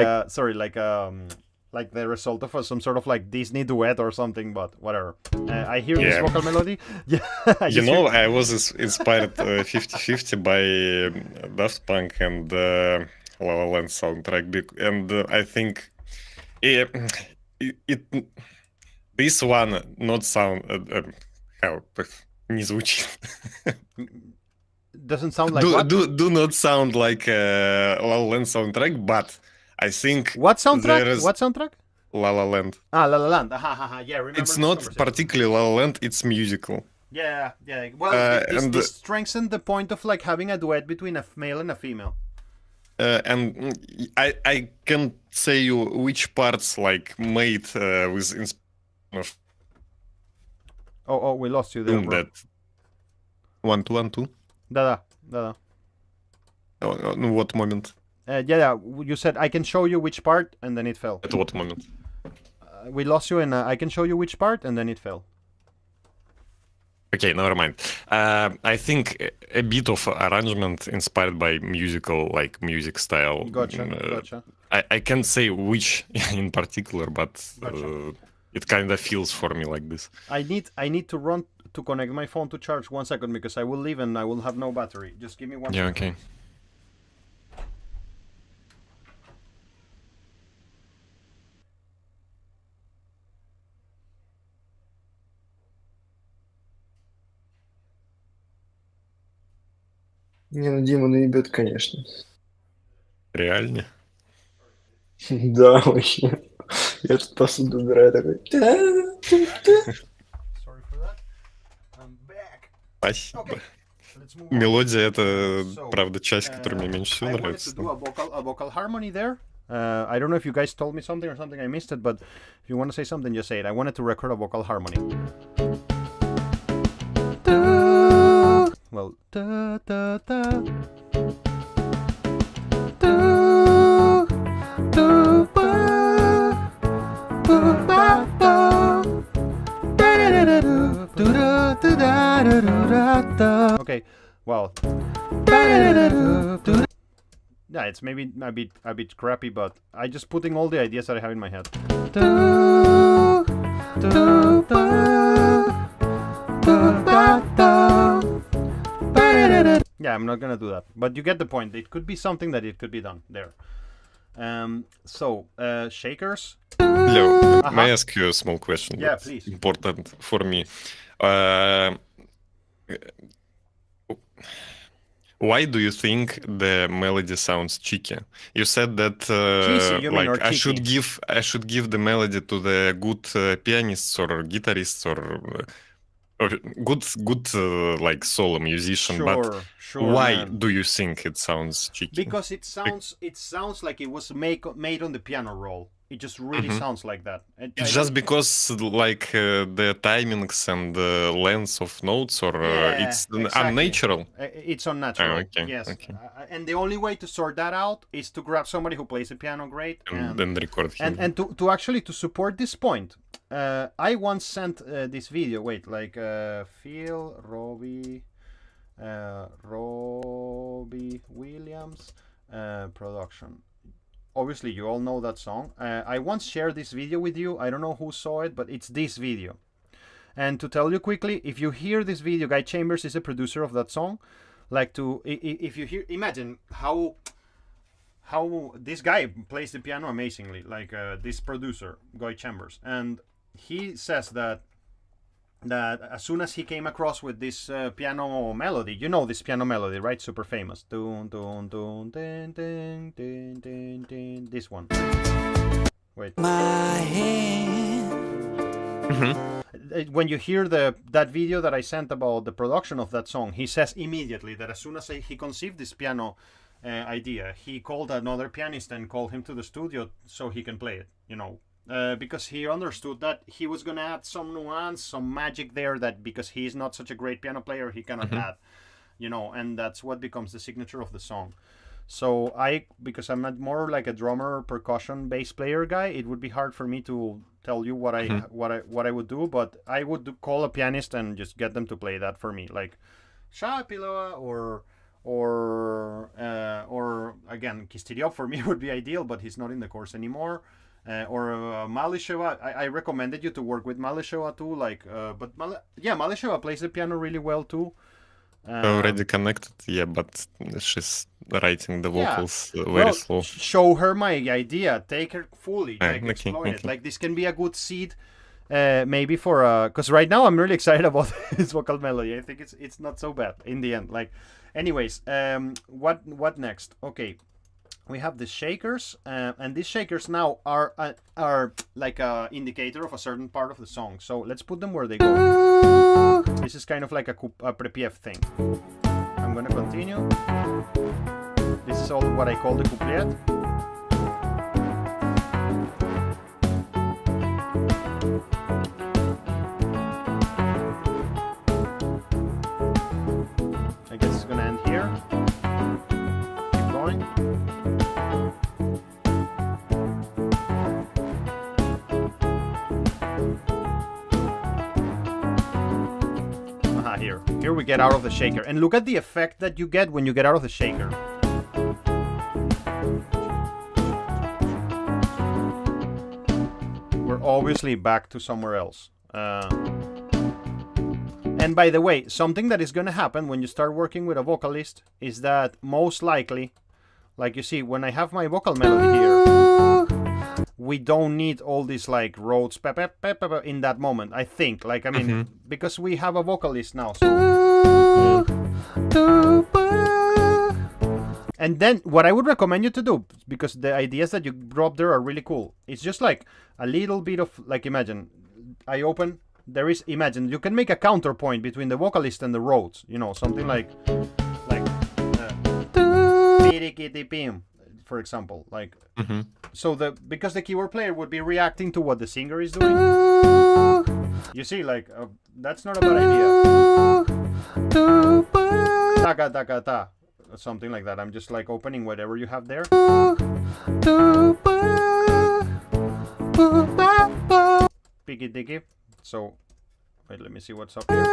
the result of some sort of like Disney duet or something, but whatever. I hear this vocal melody. Yeah, I was inspired 50-50 by Daft Punk and La La Land soundtrack, and I think this one not sound how не звучит. Doesn't sound like what? Do not sound like La La Land soundtrack, but I think what soundtrack? What soundtrack? La La Land. La La Land. Yeah, remember. It's not particularly La La Land. It's musical. Yeah. Well, this strengthens the point of like having a duet between a male and a female. And I can say you which parts like made with Oh, we lost you there, bro. That 1 2 1 2. Da. Oh, what moment? Yeah. You said I can show you which part, and then it fell. At what moment? We lost you, and I can show you which part, and then it fell. Okay, never mind. I think a bit of arrangement inspired by music style. Gotcha. I can't say which in particular, but it kind of feels for me like this. I need to run to connect my phone to charge 1 second, because I will leave and I will have no battery. Just give me 1 second. Yeah, okay. Не, ну Дима наебет, конечно. Реально? Да, вообще. Я тут посуду убираю такой. Sorry for that. I'm back. Спасибо. Okay. Let's move on. Мелодия — это, правда, часть, которая мне меньше всего I wanted нравится. to do a vocal harmony there. I don't know if you guys told me something or something I missed it, but if you want to say something, just say it. I wanted to record a vocal harmony. Well, okay, well, yeah, it's maybe a bit crappy, but I just putting all the ideas that I have in my head. Yeah, I'm not gonna do that, but you get the point. It could be something that it could be done there. So shakers. Leo, may I ask you a small question? Yeah, that's please. Important for me. Why do you think the melody sounds cheeky? You said that Cheesy, you mean, or I cheeky? should give the melody to the good pianists or guitarists or good like solo musician. But Sure. why Man. do you think it sounds cheeky? Because it sounds like it was made on the piano roll. It just really sounds like that. It's just because like the timings and the length of notes, or it's unnatural. It's unnatural. Okay, Yes. okay. And the only way to sort that out is to grab somebody who plays the piano great And then record him. and to actually to support this point. I once sent this video. Wait, like Phil Robbie Williams production. Obviously, you all know that song. I once shared this video with you. I don't know who saw it, but it's this video. And to tell you quickly, if you hear this video, Guy Chambers is a producer of that song. Like if you hear, imagine how this guy plays the piano amazingly. Like this producer, Guy Chambers, and he says that as soon as he came across with this piano melody, you know this piano melody, right? Super famous. Dun, dun, dun, dun, dun, dun, dun, dun. This one. Wait. My hand. When you hear that video that I sent about the production of that song, he says immediately that as soon as he conceived this piano idea, he called another pianist and called him to the studio so he can play it, you know. Because he understood that he was going to add some nuance, some magic there that because he's not such a great piano player, he cannot add, you know, and that's what becomes the signature of the song. So because I'm not more like a drummer, percussion, bass player guy, it would be hard for me to tell you what I would do, but I would call a pianist and just get them to play that for me, like Shapiloa or again, Kistiriop for me would be ideal, but he's not in the course anymore. Or Malisheva, I recommended you to work with Malisheva too. Like, but Malisheva plays the piano really well too. Already connected, yeah, but she's writing the vocals very slow. Show her my idea. Take her fully. Like, Okay, exploit it. okay. Like this can be a good seed, maybe for because right now I'm really excited about his vocal melody. I think it's not so bad in the end. Like, anyways, what next? Okay. We have the shakers, and these shakers now are like a indicator of a certain part of the song. So let's put them where they go. This is kind of like a prepiev thing. I'm gonna continue. This is all what I call the couplet. I guess it's gonna end here. Keep going. Here we get out of the shaker, and look at the effect that you get when you get out of the shaker. We're obviously back to somewhere else. And by the way, something that is going to happen when you start working with a vocalist is that most likely, like you see, when I have my vocal melody here, we don't need all these like Rhodes in that moment, I think. Like, I mean, because we have a vocalist now, so... And then what I would recommend you to do, because the ideas that you drop there are really cool, it's just like a little bit of, like, imagine, I open, there is, imagine, you can make a counterpoint between the vocalist and the Rhodes, you know, something like for example, like, so because the keyboard player would be reacting to what the singer is doing. You see, like, that's not a bad idea. Taka taka ta, something like that. I'm just like opening whatever you have there. Picky dicky. So, wait, let me see what's up here.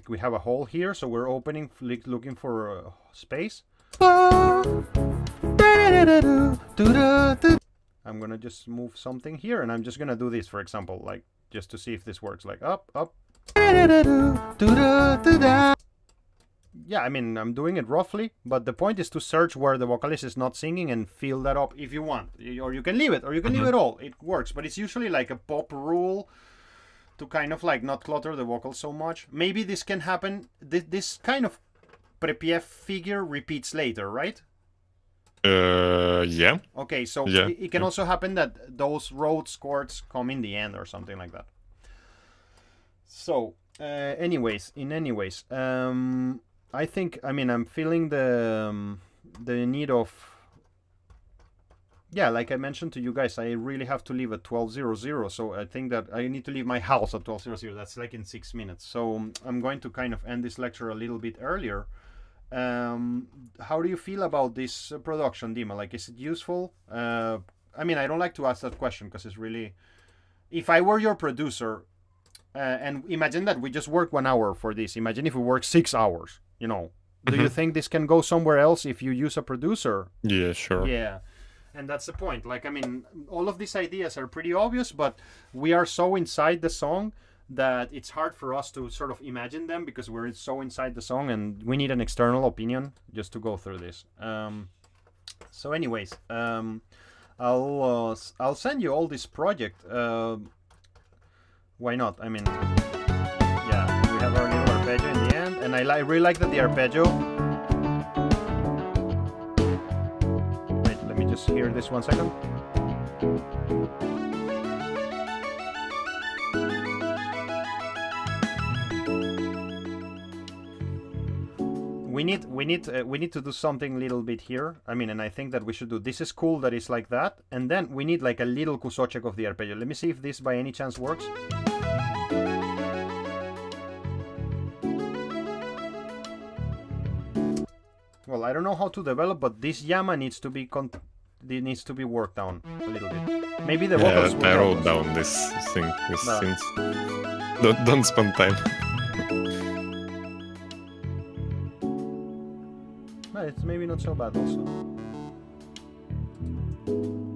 We have a hole here, so we're opening, looking for space. I'm gonna just move something here, and I'm just gonna do this, for example, like, just to see if this works, like up. Yeah, I mean, I'm doing it roughly, but the point is to search where the vocalist is not singing and fill that up if you want. Or you can leave it, or you can leave it all. It works, but it's usually like a pop rule to kind of like not clutter the vocals so much. Maybe this can happen, this kind of prepiev figure repeats later, right? Yeah. Okay, so yeah. It can also happen that those Rhodes chords come in the end or something like that. So, in any ways, I think, I mean, I'm feeling the need of, yeah, like I mentioned to you guys, I really have to leave at 12:00, so I think that I need to leave my house at 12:00. That's like in 6 minutes. So I'm going to kind of end this lecture a little bit earlier. How do you feel about this production, Dima? Like, is it useful? I mean, I don't like to ask that question because it's really, if I were your producer, and imagine that we just work 1 hour for this. Imagine if we work 6 hours, you know. Do you think this can go somewhere else if you use a producer? Yeah, sure. Yeah. And that's the point. Like, I mean, all of these ideas are pretty obvious, but we are so inside the song that it's hard for us to sort of imagine them because we're so inside the song and we need an external opinion just to go through this. So anyways, I'll send you all this project. Why not? I mean, yeah, we have our little arpeggio in the end, and I really like that the arpeggio. Wait, let me just hear this 1 second. We need to do something little bit here. I mean, and I think that we should do. This is cool that it's like that, and then we need like a little kusochek of the arpeggio. Let me see if this by any chance works. Well, I don't know how to develop, but this yama needs to be worked on a little bit. Maybe the vocals will I help wrote us. down this thing, these No. things. Don't spend time. Well, it's maybe not so bad also.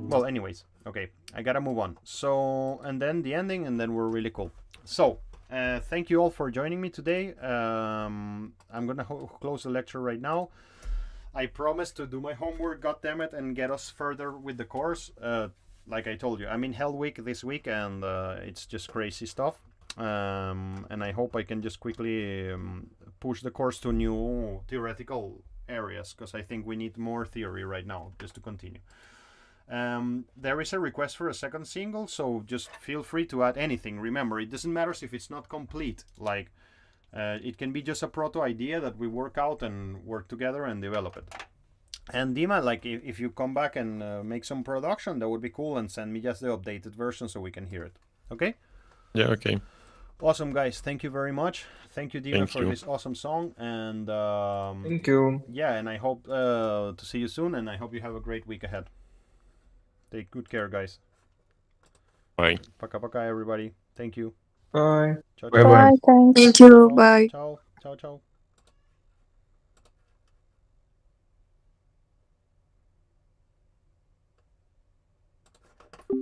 Well, anyways, okay, I gotta move on. So, and then the ending, and then we're really cool. So, thank you all for joining me today. I'm gonna close the lecture right now. I promise to do my homework, goddammit, and get us further with the course. Like I told you, I'm in Hell Week this week, and it's just crazy stuff. And I hope I can just quickly push the course to new theoretical areas, because I think we need more theory right now just to continue. There is a request for a second single, so just feel free to add anything. Remember, it doesn't matter if it's not complete. Like, it can be just a proto idea that we work out and work together and develop it. And Dima, like, if you come back and make some production, that would be cool, and send me just the updated version so we can hear it. Okay? Yeah, okay. Awesome, guys. Thank you very much. Thank you, Dima, Thank for you. this awesome song. And Thank you. yeah, and I hope to see you soon, and I hope you have a great week ahead. Take good care, guys. Bye. Paka, everybody. Thank you. Bye. Ciao, Bye ciao. bye. Bye, thanks. Thank you. Ciao, Bye. ciao, ciao, ciao.